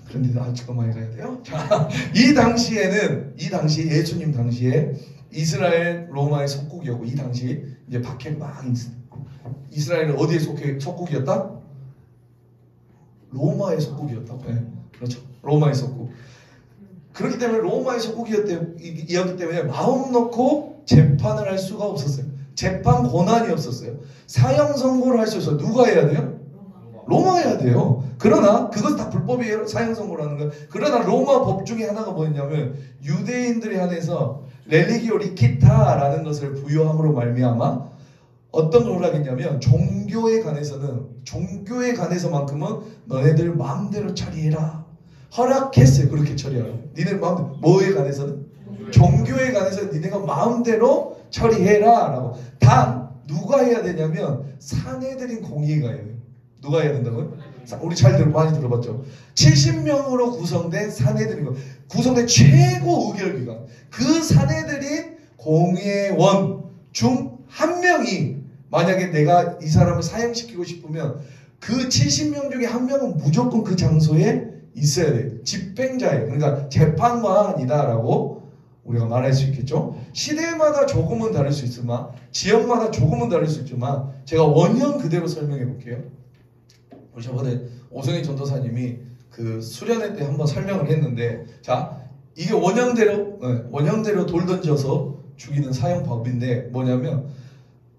그런데 아직도 많이 가야 돼요. 자, 이 당시에 예수님 당시에 이스라엘 로마의 속국이었고, 이 당시 이제 박해가 막 이스라엘은 어디에 속국이었다? 로마의 속국이었다. 네, 그렇죠. 로마의 속국. 그렇기 때문에 로마의 속국이었기 때문에 마음 놓고 재판을 할 수가 없었어요. 재판 권한이 없었어요. 사형 선고를 할 수 있어요. 누가 해야 돼요? 로마가 해야 돼요. 그러나 그것 다 불법이에요. 사형 선고라는 건. 그러나 로마 법 중에 하나가 뭐였냐면 유대인들에 한해서 렐리기오 리키타라는 것을 부여함으로 말미암아 어떤 걸 하겠냐면 종교에 관해서만큼은 너네들 마음대로 처리해라. 허락했어요. 그렇게 처리하라. 니네 마음대로. 뭐에 관해서는? 종교에 관해서 니네가 마음대로 처리해라 라고. 단 누가 해야 되냐면 사내들인 공의가 해요. 누가 해야 된다고요? 우리 많이 들어봤죠. 70명으로 구성된 사내들인 거. 구성된 최고 의결기관. 그 사내들인 공회원 중 한 명이 만약에 내가 이 사람을 사형시키고 싶으면 그 70명 중에 한 명은 무조건 그 장소에 있어야 돼요. 집행자예요. 그러니까 재판관이다라고 우리가 말할 수 있겠죠. 시대마다 조금은 다를 수 있지만, 지역마다 조금은 다를 수 있지만 제가 원형 그대로 설명해 볼게요. 우리 저번에 오성희 전도사님이 그 수련회 때 한번 설명을 했는데, 자, 이게 원형대로 돌 던져서 죽이는 사형법인데 뭐냐면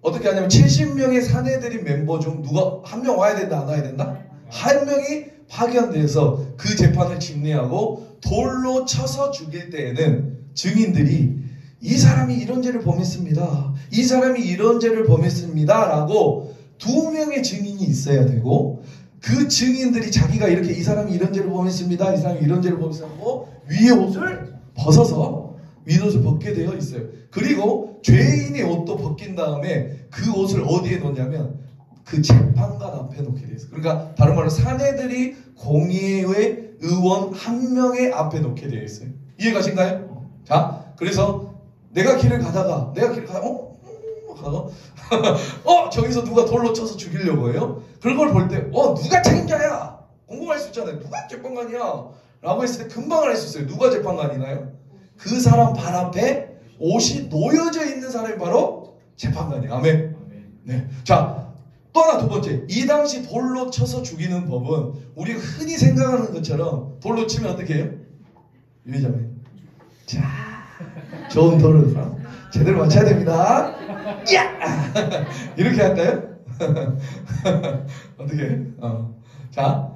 어떻게 하냐면 70명의 사내들인 멤버 중 누가 한 명 와야 된다, 안 와야 된다? 한 명이 파견돼서 그 재판을 집례하고 돌로 쳐서 죽일 때에는 증인들이 이 사람이 이런 죄를 범했습니다, 이 사람이 이런 죄를 범했습니다 라고 2명의 증인이 있어야 되고, 그 그 증인들이 자기가 이렇게 이 사람이 이런 죄를 범했습니다. 이 사람이 이런 죄를 범했고 위에 옷을 벗어서 윗옷을 벗게 되어 있어요. 그리고 죄인의 옷도 벗긴 다음에 그 옷을 어디에 놓냐면 그 재판관 앞에 놓게 되어 있어요. 그러니까 다른 말로 사내들이 공의회 의원 한 명의 앞에 놓게 되어 있어요. 이해가신가요? 자, 그래서 내가 길을 가다가 저기서 누가 돌로 쳐서 죽이려고 해요? 그런 걸 볼 때 누가 책임자야? 궁금할 수 있잖아요. 누가 재판관이야? 라고 했을 때 금방 알 수 있어요. 누가 재판관이나요? 그 사람 발 앞에 옷이 놓여져 있는 사람이 바로 재판관이에요. 아멘. 네. 자, 또 하나 두 번째. 이 당시 돌로 쳐서 죽이는 법은 우리가 흔히 생각하는 것처럼 돌로 치면 어떻게 해요? 유리자매. 자, 좋은 돌을 제대로 맞춰야 됩니다. 야! 이렇게 할까요? 어떻게? 자,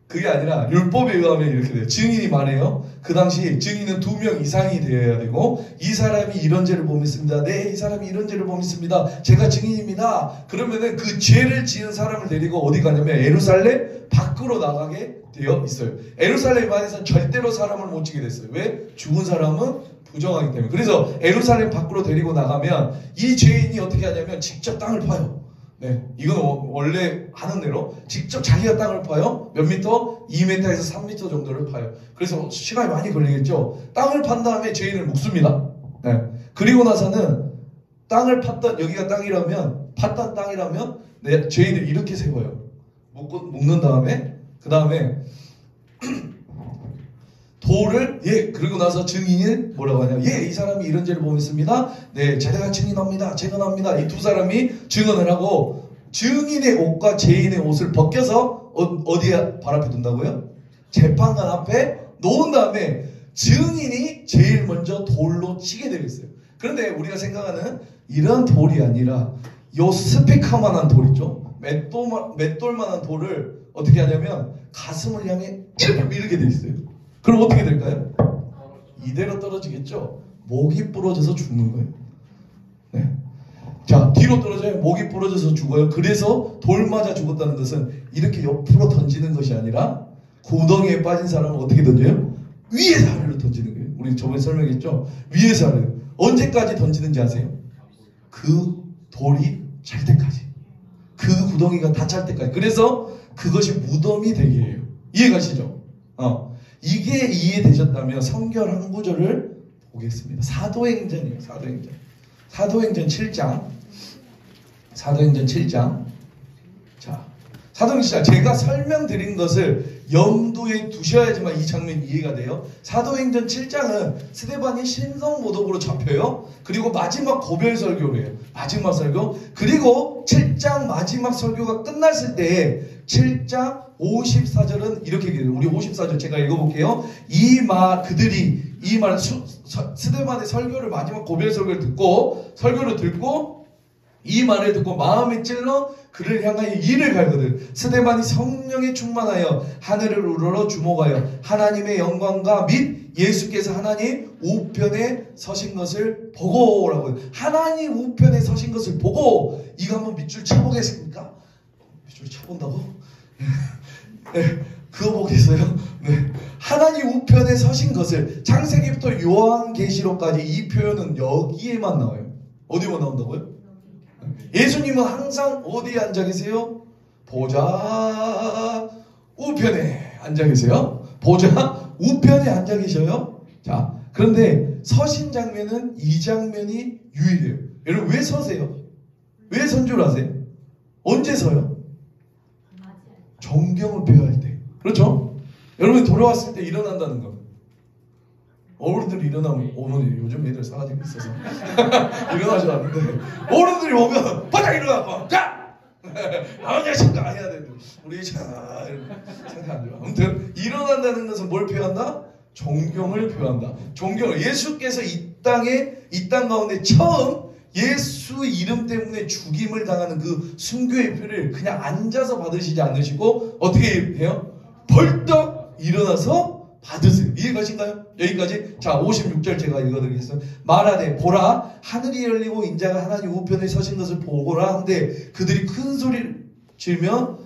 그게 아니라 율법에 의하면 이렇게 돼요. 증인이 말해요. 그 당시 증인은 2명 이상이 되어야 되고, 이 사람이 이런 죄를 범했습니다. 네, 이 사람이 이런 죄를 범했습니다. 제가 증인입니다. 그러면은 그 죄를 지은 사람을 데리고 어디 가냐면 예루살렘 밖으로 나가게 되어 있어요. 예루살렘 안에서는 절대로 사람을 못 치게 됐어요. 왜? 죽은 사람은 부정하기 때문에. 그래서 예루살렘 밖으로 데리고 나가면 이 죄인이 어떻게 하냐면 직접 땅을 파요. 네, 이건 원래 하는 대로 직접 자기가 땅을 파요. 몇 미터? 2m에서 3m 정도를 파요. 그래서 시간이 많이 걸리겠죠. 땅을 판 다음에 죄인을 묶습니다. 네. 그리고 나서는 땅을 팠던, 여기가 땅이라면, 팠던 땅이라면 죄인을 이렇게 세워요. 묶는 다음에, 그 다음에 돌을, 그리고 나서 증인이 뭐라고 하냐. 이 사람이 이런 죄를 범했습니다. 네, 제가 증인합니다. 증언합니다. 이 두 사람이 증언을 하고, 증인의 옷과 죄인의 옷을 벗겨서 어디에 발 앞에 둔다고요? 재판관 앞에 놓은 다음에 증인이 제일 먼저 돌로 치게 되어 있어요. 그런데 우리가 생각하는 이런 돌이 아니라 요 스피커만한 돌 있죠? 맷돌만한 돌을 어떻게 하냐면 가슴을 향해 이렇게 밀게 되어 있어요. 그럼 어떻게 될까요? 이대로 떨어지겠죠? 목이 부러져서 죽는 거예요. 네. 자, 뒤로 떨어져요. 목이 부러져서 죽어요. 그래서 돌 맞아 죽었다는 것은 이렇게 옆으로 던지는 것이 아니라 구덩이에 빠진 사람은 어떻게 던져요? 위에서 아래로 던지는 거예요. 우리 저번에 설명했죠? 위에서 아래로. 언제까지 던지는지 아세요? 그 돌이 찰 때까지. 그 구덩이가 다 찰 때까지. 그래서 그것이 무덤이 되게 해요. 이해가시죠? 이게 이해되셨다면 성경 한 구절을 보겠습니다. 사도행전이에요. 사도행전 7장. 사도행전 7장. 자, 사도행전 제가 설명드린 것을 염두에 두셔야지만 이 장면이 이해가 돼요. 사도행전 7장은 스데반이 신성모독으로 잡혀요. 그리고 마지막 고별 설교를 해요. 마지막 설교. 그리고 7장 마지막 설교가 끝났을 때 7장 54절은 이렇게 얘기해요. 우리 54절 제가 읽어볼게요. 그들이 이 말 스데반의 설교를 마지막 고별 설교를 듣고 이 말을 듣고 마음에 찔러 그를 향하여 이를 갈거든. 스데반이 성령에 충만하여 하늘을 우러러 주목하여 하나님의 영광과 및 예수께서 하나님 우편에 서신 것을 보고라고. 하나님 우편에 서신 것을 보고. 이거 한번 밑줄 쳐보겠습니까? 밑줄 쳐본다고? 네, 그거 보겠어요? 네. 하나님 우편에 서신 것을 창세기부터 요한계시록까지 이 표현은 여기에만 나와요. 어디만 나온다고요? 예수님은 항상 어디에 앉아 계세요? 보좌 우편에 앉아 계세요. 보좌 우편에 앉아 계셔요. 자, 그런데 서신 장면은 이 장면이 유일해요. 여러분 왜 서세요? 왜 선주를 하세요? 언제 서요? 정경을 표할 때. 그렇죠? 여러분이 돌아왔을 때 일어난다는 거. 어른들이 일어나면 어머니 요즘 애들 사라지고 있어서 일어나지 않는데 어른들이 오면 바짝 일어나고 자! 아무 자식도 안 해야 되는데 우리 자 상태 안 좋아. 아무튼 일어난다는 것은 뭘 표현한다? 존경을 표현한다. 존경을. 예수께서 이 땅 가운데 처음 예수 이름 때문에 죽임을 당하는 그 순교의 표를 그냥 앉아서 받으시지 않으시고 어떻게 해요? 벌떡 일어나서 받으세요. 이해가신가요? 여기까지. 자, 56절 제가 읽어드리겠습니다. 말하되 보라 하늘이 열리고 인자가 하나님 우편에 서신 것을 보고라 한데 그들이 큰 소리를 지르며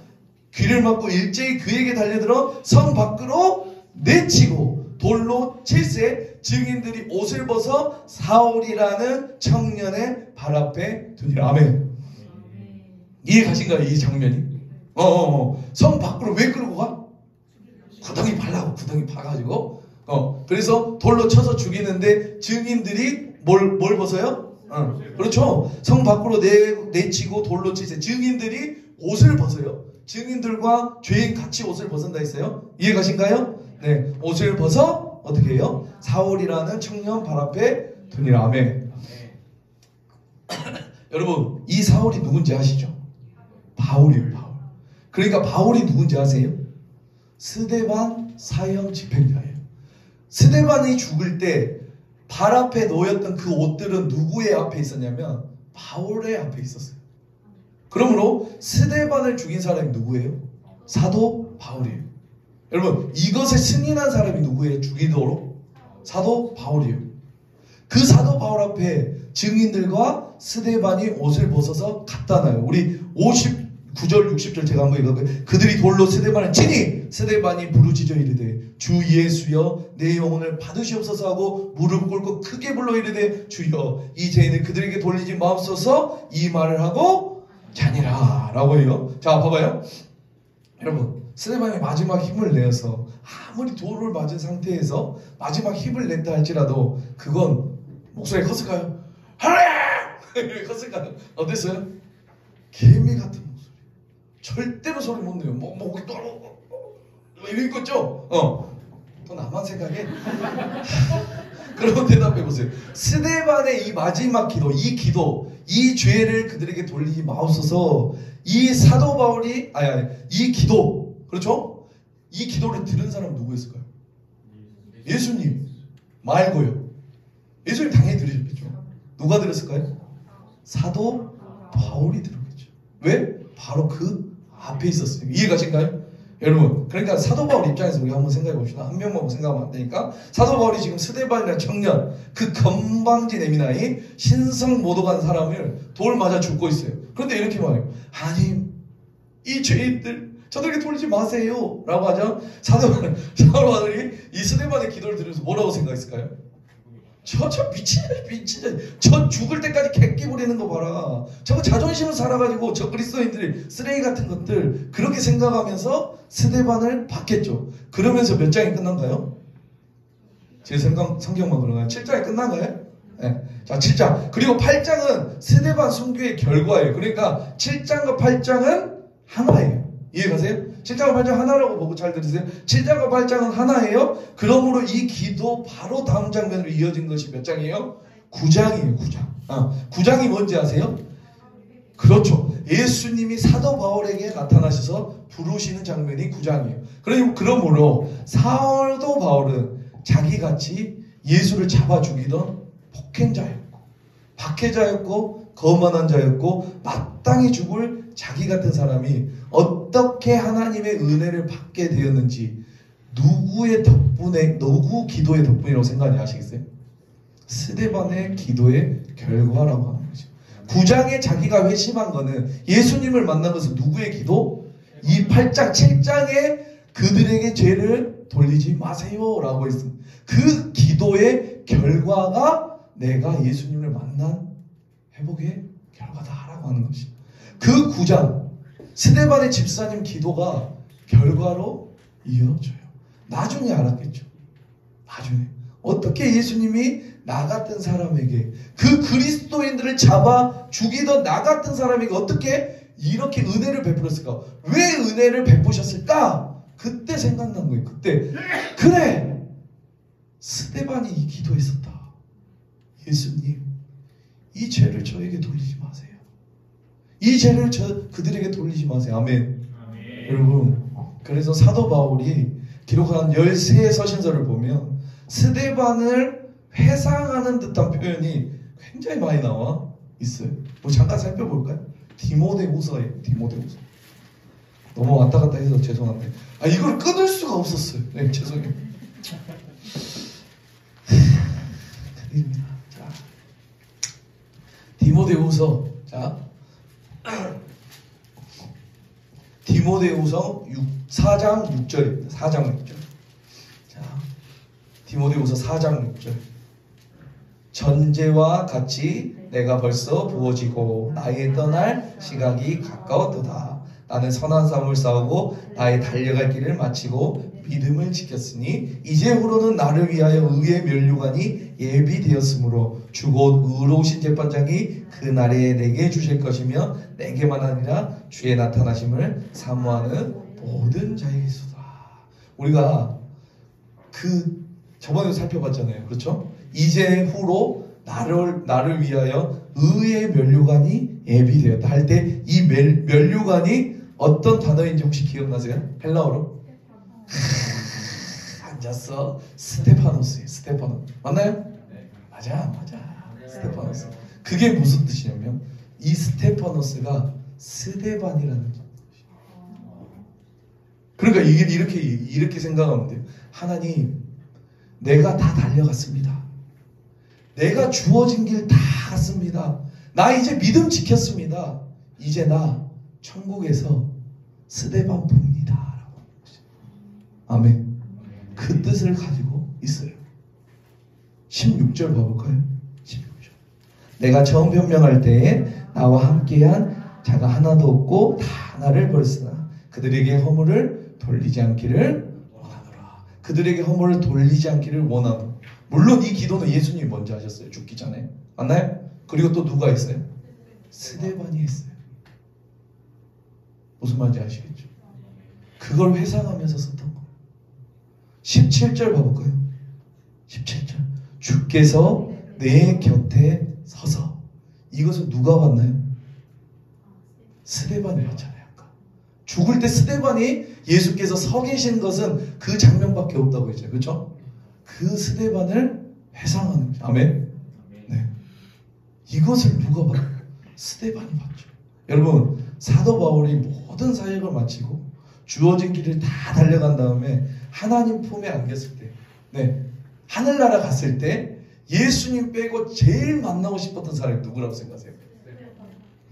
귀를 막고 일제히 그에게 달려들어 성 밖으로 내치고 돌로 칠세 증인들이 옷을 벗어 사울이라는 청년의 발 앞에 두니라. 아멘. 이해 가신가요? 이 장면이? 성 밖으로 왜 끌고 가? 구덩이 파려고. 구덩이 파가지고 그래서 돌로 쳐서 죽이는데 증인들이 뭘 벗어요? 그렇죠. 성 밖으로 내치고 돌로 치세 증인들이 옷을 벗어요. 증인들과 죄인 같이 옷을 벗은다 했어요. 이해 가신가요? 네, 옷을 벗어 어떻게 해요? 사울이라는 청년 발 앞에 두니라. 아멘. 여러분, 이 사울이 누군지 아시죠? 바울이에요. 바울. 그러니까 바울이 누군지 아세요? 스데반 사형 집행자예요. 스데반이 죽을 때 발 앞에 놓였던 그 옷들은 누구의 앞에 있었냐면 바울의 앞에 있었어요. 그러므로 스데반을 죽인 사람이 누구예요? 사도 바울이에요. 여러분, 이것에 승인한 사람이 누구예요? 죽이도록? 사도 바울이에요. 그 사도 바울 앞에 증인들과 스데반이 옷을 벗어서 갖다 놔요. 우리 59절 60절 제가 한번 읽어볼게요. 그들이 돌로 스데반을 치니 스데반이 부르짖어 이르되 주 예수여 내 영혼을 받으시옵소서 하고 무릎 꿇고 크게 불러 이르되 주여 이 죄인을 그들에게 돌리지 마옵소서 이 말을 하고 자니라 라고 해요. 자, 봐봐요. 여러분, 스데반이 마지막 힘을 내어서 아무리 돌을 맞은 상태에서 마지막 힘을 냈다 할지라도 그건 목소리가 컸을까요? 할렐루야! 컸을까요? 어땠어요? 개미 같은 목소리. 절대로 소리 못 내요. 목이 떨어 이런 거 있죠? 또 나만 생각해? 그럼 대답해 보세요. 스데반의 이 마지막 기도, 이 죄를 그들에게 돌리지 마옵소서. 이 사도 바울이 이 기도, 그렇죠? 이 기도를 들은 사람 누구였을까요? 예수님 말고요. 예수님 당연히 들으셨겠죠. 누가 들었을까요? 사도 바울이 들었겠죠. 왜? 바로 그 앞에 있었어요. 이해가신가요? 여러분, 그러니까 사도 바울 입장에서 우리 한번 생각해 봅시다. 한 명만 생각하면 안 되니까. 사도 바울이 지금 스데반이라는 청년, 그 건방진 에미나이 신성 모독한 사람을 돌 맞아 죽고 있어요. 그런데 이렇게 말해요. 하나님, 이 죄인들 저들에게 돌리지 마세요 라고 하자 사도 바울이 이 스데반의 기도를 들으면서 뭐라고 생각했을까요? 저 미친 저 죽을 때까지 객기 부리는 거 봐라. 저거 자존심을 살아가지고 저 그리스도인들이 쓰레기 같은 것들 그렇게 생각하면서 스데반을 받겠죠. 그러면서 몇 장이 끝난가요? 제 성경만 그런가요? 7장이 끝난가요? 네. 자, 7장. 그리고 8장은 스데반 순교의 결과예요. 그러니까 7장과 8장은 하나예요. 이해가세요? 7장과 8장 하나라고 보고 잘 들으세요. 7장과 8장은 하나예요. 그러므로 이 기도 바로 다음 장면으로 이어진 것이 몇 장이에요? 9장이에요. 9장. 9장이 뭔지 아세요? 그렇죠. 예수님이 사도 바울에게 나타나셔서 부르시는 장면이 9장이에요. 그러므로 사도 바울은 자기같이 예수를 잡아 죽이던 폭행자였고 박해자였고 거만한 자였고 마땅히 죽을 자기 같은 사람이 어떻게 하나님의 은혜를 받게 되었는지 누구의 덕분에, 누구 기도의 덕분이라고 생각하냐 아시겠어요? 스데반의 기도의 결과라고 하는 거죠. 9장에 자기가 회심한 거는 예수님을 만난 것은 누구의 기도? 이 8장, 7장에 그들에게 죄를 돌리지 마세요 라고 했습니다. 그 기도의 결과가 내가 예수님을 만난 회복의 결과다라고 하는 것이죠. 그 9장 스데반의 집사님 기도가 결과로 이어져요. 나중에 알았겠죠. 나중에 어떻게 예수님이 나 같은 사람에게 그 그리스도인들을 잡아 죽이던 나 같은 사람에게 어떻게 이렇게 은혜를 베풀었을까? 왜 은혜를 베푸셨을까? 그때 생각난 거예요. 그때 그래 스데반이 이 기도했었다. 예수님 이 죄를 저에게 돌리지 마세요. 이 죄를 그들에게 돌리지 마세요. 아멘. 아멘. 여러분, 그래서 사도 바울이 기록한 13의 서신서를 보면 스데반을 회상하는 듯한 표현이 굉장히 많이 나와 있어요. 뭐 잠깐 살펴볼까요? 디모데후서예요. 디모데후서. 너무 왔다 갔다 해서 죄송한데 이걸 끊을 수가 없었어요. 네, 죄송해요. 자, 디모데후서. 자, 디모데후서 4장 6절입니다. 4장 6절. 자, 디모데후서 4장 6절. 전제와 같이 내가 벌써 부어지고 나의 떠날 시각이 가까웠도다. 나는 선한 싸움을 싸우고 나의 달려갈 길을 마치고 믿음을 지켰으니 이제후로는 나를 위하여 의의 면류관이 예비되었으므로 주 곧 의로우신 재판장이 그 날에 내게 주실 것이며 내게만 아니라 주의 나타나심을 사모하는 모든 자에게서다. 우리가 저번에도 살펴봤잖아요. 그렇죠? 이제후로 나를 위하여 의의 면류관이 예비되었다 할 때 이 면류관이 어떤 단어인지 혹시 기억나세요? 헬라어로? 앉았어. 스테파노스예요. 스테파노. 맞나요? 네. 맞아. 스테파노스. 그게 무슨 뜻이냐면 이 스테파노스가 스데반이라는 뜻이에요. 그러니까 이게 이렇게 생각하면 돼요. 하나님, 내가 다 달려갔습니다. 내가 주어진 길 다 갔습니다. 나 이제 믿음 지켰습니다. 이제 나 천국에서 스데반 봅니다. 아멘. 그 뜻을 가지고 있어요. 16절 봐볼까요? 16절. 내가 처음 변명할 때에 나와 함께한 자가 하나도 없고 다 나를 버렸으나 그들에게 허물을 돌리지 않기를 원하노라. 그들에게 허물을 돌리지 않기를 원하노라. 물론 이 기도는 예수님이 먼저 하셨어요. 죽기 전에. 맞나요? 그리고 또 누가 했어요? 스데반이 했어요. 무슨 말인지 아시겠죠? 그걸 회상하면서 썼던 거. 17절 봐볼까요? 17절. 주께서 내 곁에 서서. 이것은 누가 봤나요? 스데반을 했잖아요. 아까. 죽을 때 스데반이 예수께서 서 계신 것은 그 장면밖에 없다고 했죠. 그렇죠? 그 스데반을 회상하는 거죠. 아멘. 네. 이것을 누가 봐요? 스데반이 봤죠. 여러분, 사도 바울이 모든 사역을 마치고 주어진 길을 다 달려간 다음에 하나님 품에 안겼을 때, 네, 하늘나라 갔을 때 예수님 빼고 제일 만나고 싶었던 사람이 누구라고 생각하세요?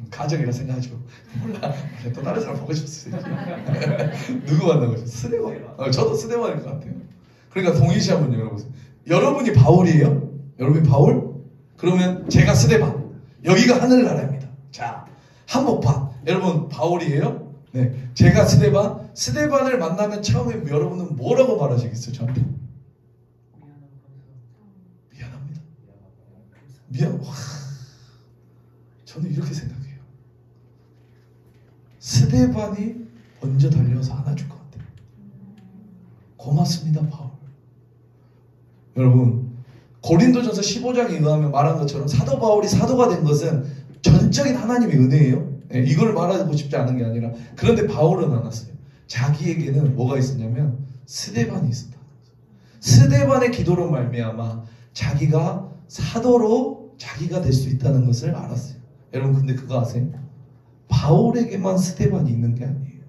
가족이라 생각하죠. 몰라. 또 다른 사람 보고 싶었어요. 누구 만나고 싶어요? 스데반. 저도 스데반일 것 같아요. 그러니까 동일시 한번 열어보세요. 여러분이 바울이에요? 여러분이 바울? 그러면 제가 스데반. 여기가 하늘나라입니다. 자, 한복판. 여러분 바울이에요? 네. 제가 스데반. 스데반을 만나면 처음에 여러분은 뭐라고 말하시겠어요? 저한테? 미안합니다. 저는 이렇게 생각해요. 스데반이 먼저 달려서 안아줄 것 같아요. 고맙습니다, 바울. 여러분, 고린도전서 15장에 의하면 말한 것처럼 사도 바울이 사도가 된 것은 전적인 하나님의 은혜예요. 네, 이걸 말하고 싶지 않은 게 아니라. 그런데 바울은 안 왔어요. 자기에게는 뭐가 있었냐면 스데반이 있었다. 스데반의 기도로 말미암아 자기가 사도로 자기가 될 수 있다는 것을 알았어요. 여러분, 근데 그거 아세요? 바울에게만 스데반이 있는 게 아니에요.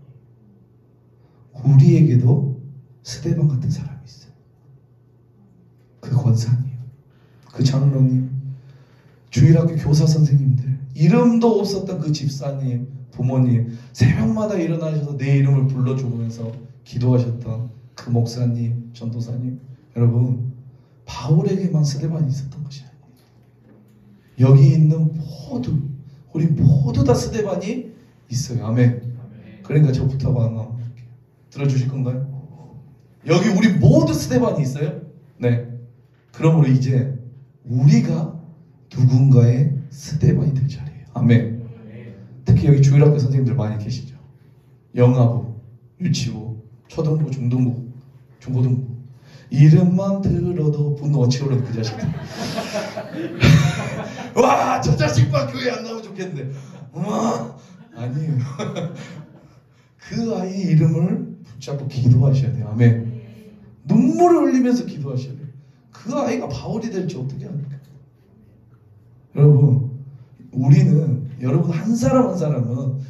우리에게도 스데반 같은 사람이 있어요. 그 권사님, 그 장로님, 주일학교 교사 선생님들, 이름도 없었던 그 집사님, 부모님, 새벽마다 일어나셔서 내 이름을 불러주면서 기도하셨던 그 목사님, 전도사님, 여러분, 바울에게만 스데반이 있었던 것이 아니에요. 여기 있는 우리 모두 다 스데반이 있어요. 아멘. 그러니까 저부터 한번 들어주실 건가요? 여기 우리 모두 스데반이 있어요? 네. 그러므로 이제 우리가 누군가의 스데반이 될 자리예요. 아멘. 특히 여기 주일학교 선생님들 많이 계시죠. 영아부, 유치부, 초등부, 중등부, 중고등부. 이름만 들어도 분노가 치오르는 그 자식들. 와, 저 자식만 교회 안 나오면 좋겠는데. 아니에요. 그 아이 이름을 붙잡고 기도하셔야 돼요. 아멘. 눈물을 흘리면서 기도하셔야 돼요. 그 아이가 바울이 될지 어떻게 합니까? 여러분, 우리는, 여러분 한 사람 한 사람은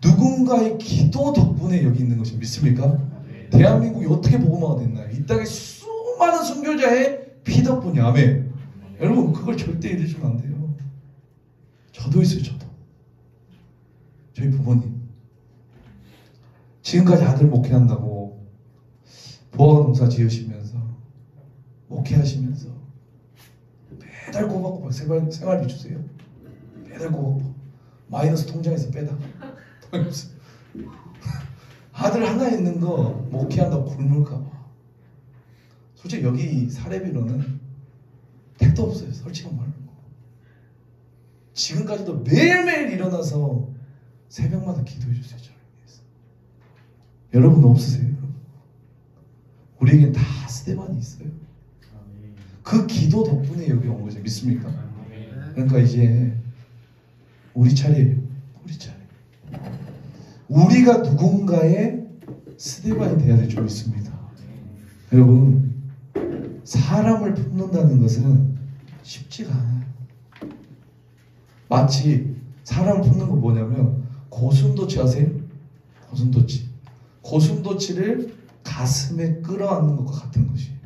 누군가의 기도 덕분에 여기 있는 것을 믿습니까? 대한민국이 어떻게 복음화가 됐나요? 이 땅에 수많은 순교자의 피 덕분이. 아멘. 여러분, 그걸 절대 잊으시면 안 돼요. 저도 있어요. 저도. 저희 부모님 지금까지 아들 목회한다고 부엌 농사 지으시면서 목회하시면서 매달 꼬박꼬박 생활비 주세요. 매달 꼬박꼬박 마이너스 통장에서 빼다. 아들 하나 있는 거 목회한다고 굶을까봐. 솔직히 여기 사례비로는 택도 없어요. 솔직한 말로. 지금까지도 매일매일 일어나서 새벽마다 기도해 주세요. 저를 위해서. 여러분 없으세요? 여러분? 우리에겐 다 스데반이 있어요. 그 기도 덕분에 여기 온 거죠. 믿습니까? 그러니까 이제 우리 차례예요. 우리 차례. 우리가 누군가의 스데반이 돼야 될 줄 믿습니다. 여러분, 사람을 품는다는 것은 쉽지가 않아요. 마치 사람을 품는 건 뭐냐면 고슴도치 아세요? 고슴도치를 가슴에 끌어안는 것과 같은 것이에요.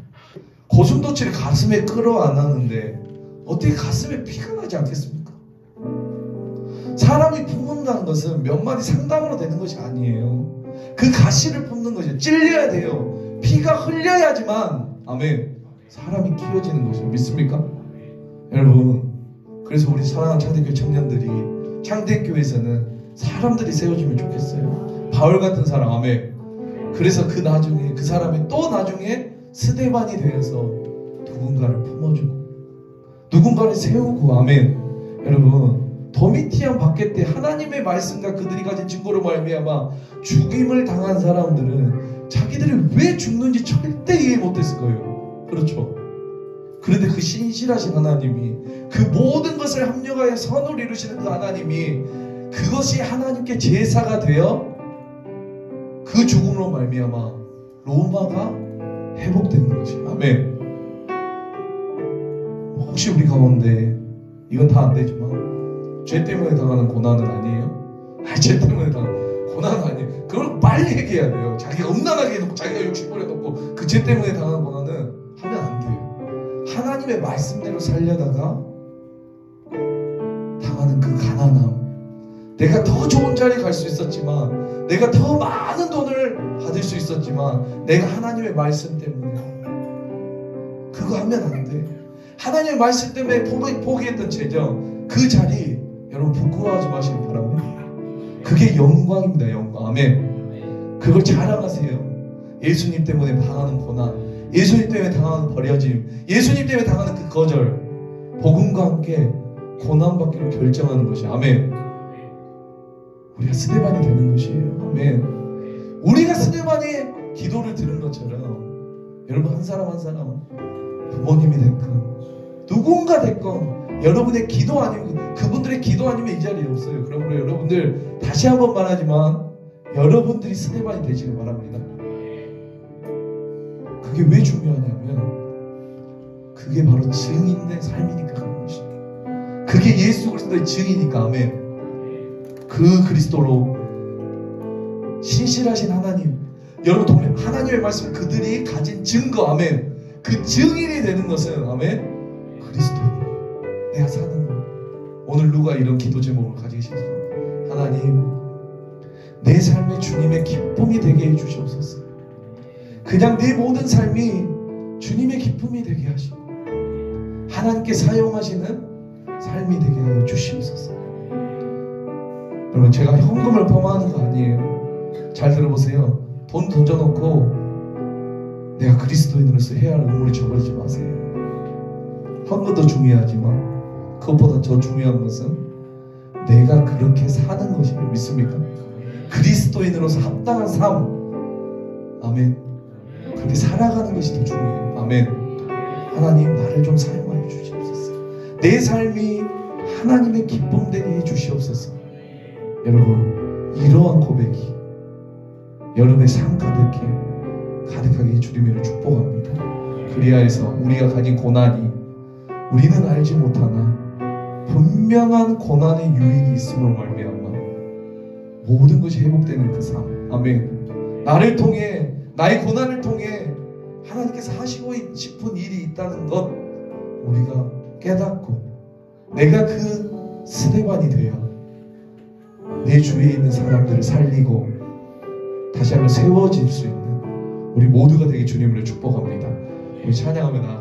고슴도치를 가슴에 끌어안았는데 어떻게 가슴에 피가 나지 않겠습니까? 사람이 품는다는 것은 몇 마디 상담으로 되는 것이 아니에요. 그 가시를 품는 것이에요. 찔려야 돼요. 피가 흘려야지만 아멘, 사람이 키워지는 것이에요. 믿습니까? 여러분, 그래서 우리 사랑하는 창대교회 청년들이 창대교회에서는 사람들이 세워지면 좋겠어요. 바울 같은 사람, 아멘. 그래서 그 나중에 그 사람이 또 나중에 스데반이 되어서 누군가를 품어주고 누군가를 세우고, 아멘. 여러분, 도미티안 박해 때 하나님의 말씀과 그들이 가진 증거로 말미암아 죽임을 당한 사람들은 자기들이 왜 죽는지 절대 이해 못했을 거예요. 그렇죠? 그런데 그 신실하신 하나님이 그 모든 것을 합력하여 선을 이루시는 그 하나님이 그것이 하나님께 제사가 되어 그 죽음으로 말미암아 로마가 회복되는 것이, 아멘. 혹시 우리 가운데 이건 다 안 되지만 죄 때문에 당하는 고난은 아니에요? 죄 때문에 당하는 고난은 아니에요. 그걸 빨리 얘기해야 돼요. 자기가 음란하게 해놓고 자기가 욕심을 해놓고 그 죄 때문에 당하는 고난은 하면 안 돼요. 하나님의 말씀대로 살려다가 당하는 그 가난함, 내가 더 좋은 자리에 갈 수 있었지만, 내가 더 많은 돈을 받을 수 있었지만, 내가 하나님의 말씀 때문에 그거 하면 안 돼. 하나님의 말씀 때문에 포기했던 재정, 그 자리 여러분 부끄러워하지 마시기 바랍니다. 그게 영광입니다. 영광. 아멘. 그걸 자랑하세요. 예수님 때문에 당하는 고난, 예수님 때문에 당하는 버려짐, 예수님 때문에 당하는 그 거절, 복음과 함께 고난받기로 결정하는 것이, 아멘. 우리가 스데반이 되는 것이에요. 아멘. 우리가 스데반의 기도를 들은 것처럼 여러분 한 사람 한 사람, 부모님이 됐건 누군가 됐건 여러분의 기도 아니면, 그분들의 기도 아니면 이 자리에 없어요. 그러므로 여러분들 다시 한번 말하지만 여러분들이 스데반이 되시길 바랍니다. 그게 왜 중요하냐면 그게 바로 증인의 삶이니까 그런 것입니다. 그게 예수 그리스도의 증이니까, 아멘. 그 그리스도로 신실하신 하나님, 여러분 하나님의 말씀 그들이 가진 증거, 아멘. 그 증인이 되는 것은, 아멘, 그리스도. 내가 사는 것. 오늘 누가 이런 기도 제목을 가지고 계셔서, 하나님 내 삶에 주님의 기쁨이 되게 해주시옵소서. 그냥 내 모든 삶이 주님의 기쁨이 되게 하시고 하나님께 사용하시는 삶이 되게 하여 주시옵소서. 여러분, 제가 현금을 폄하하는 거 아니에요. 잘 들어보세요. 돈 던져놓고 내가 그리스도인으로서 해야 할 의무를 저버리지 마세요. 현금도 중요하지만 그것보다 더 중요한 것은 내가 그렇게 사는 것이에요. 믿습니까? 그리스도인으로서 합당한 삶, 아멘, 그렇게 살아가는 것이 더 중요해요. 아멘. 하나님 나를 좀 사용하여 주시옵소서. 내 삶이 하나님의 기쁨 되게 해 주시옵소서. 여러분, 이러한 고백이 여러분의 삶 가득하게 주님을 축복합니다. 그리하여서 우리가 가진 고난이 우리는 알지 못하나 분명한 고난의 유익이 있음으로 말미암아 모든 것이 회복되는 그 삶, 아멘. 나를 통해, 나의 고난을 통해 하나님께서 하시고 싶은 일이 있다는 것 우리가 깨닫고 내가 그 스데반이 되어 내 주위에 있는 사람들을 살리고 다시 한번 세워질 수 있는 우리 모두가 되게 주님을 축복합니다. 우리 찬양하며 나아가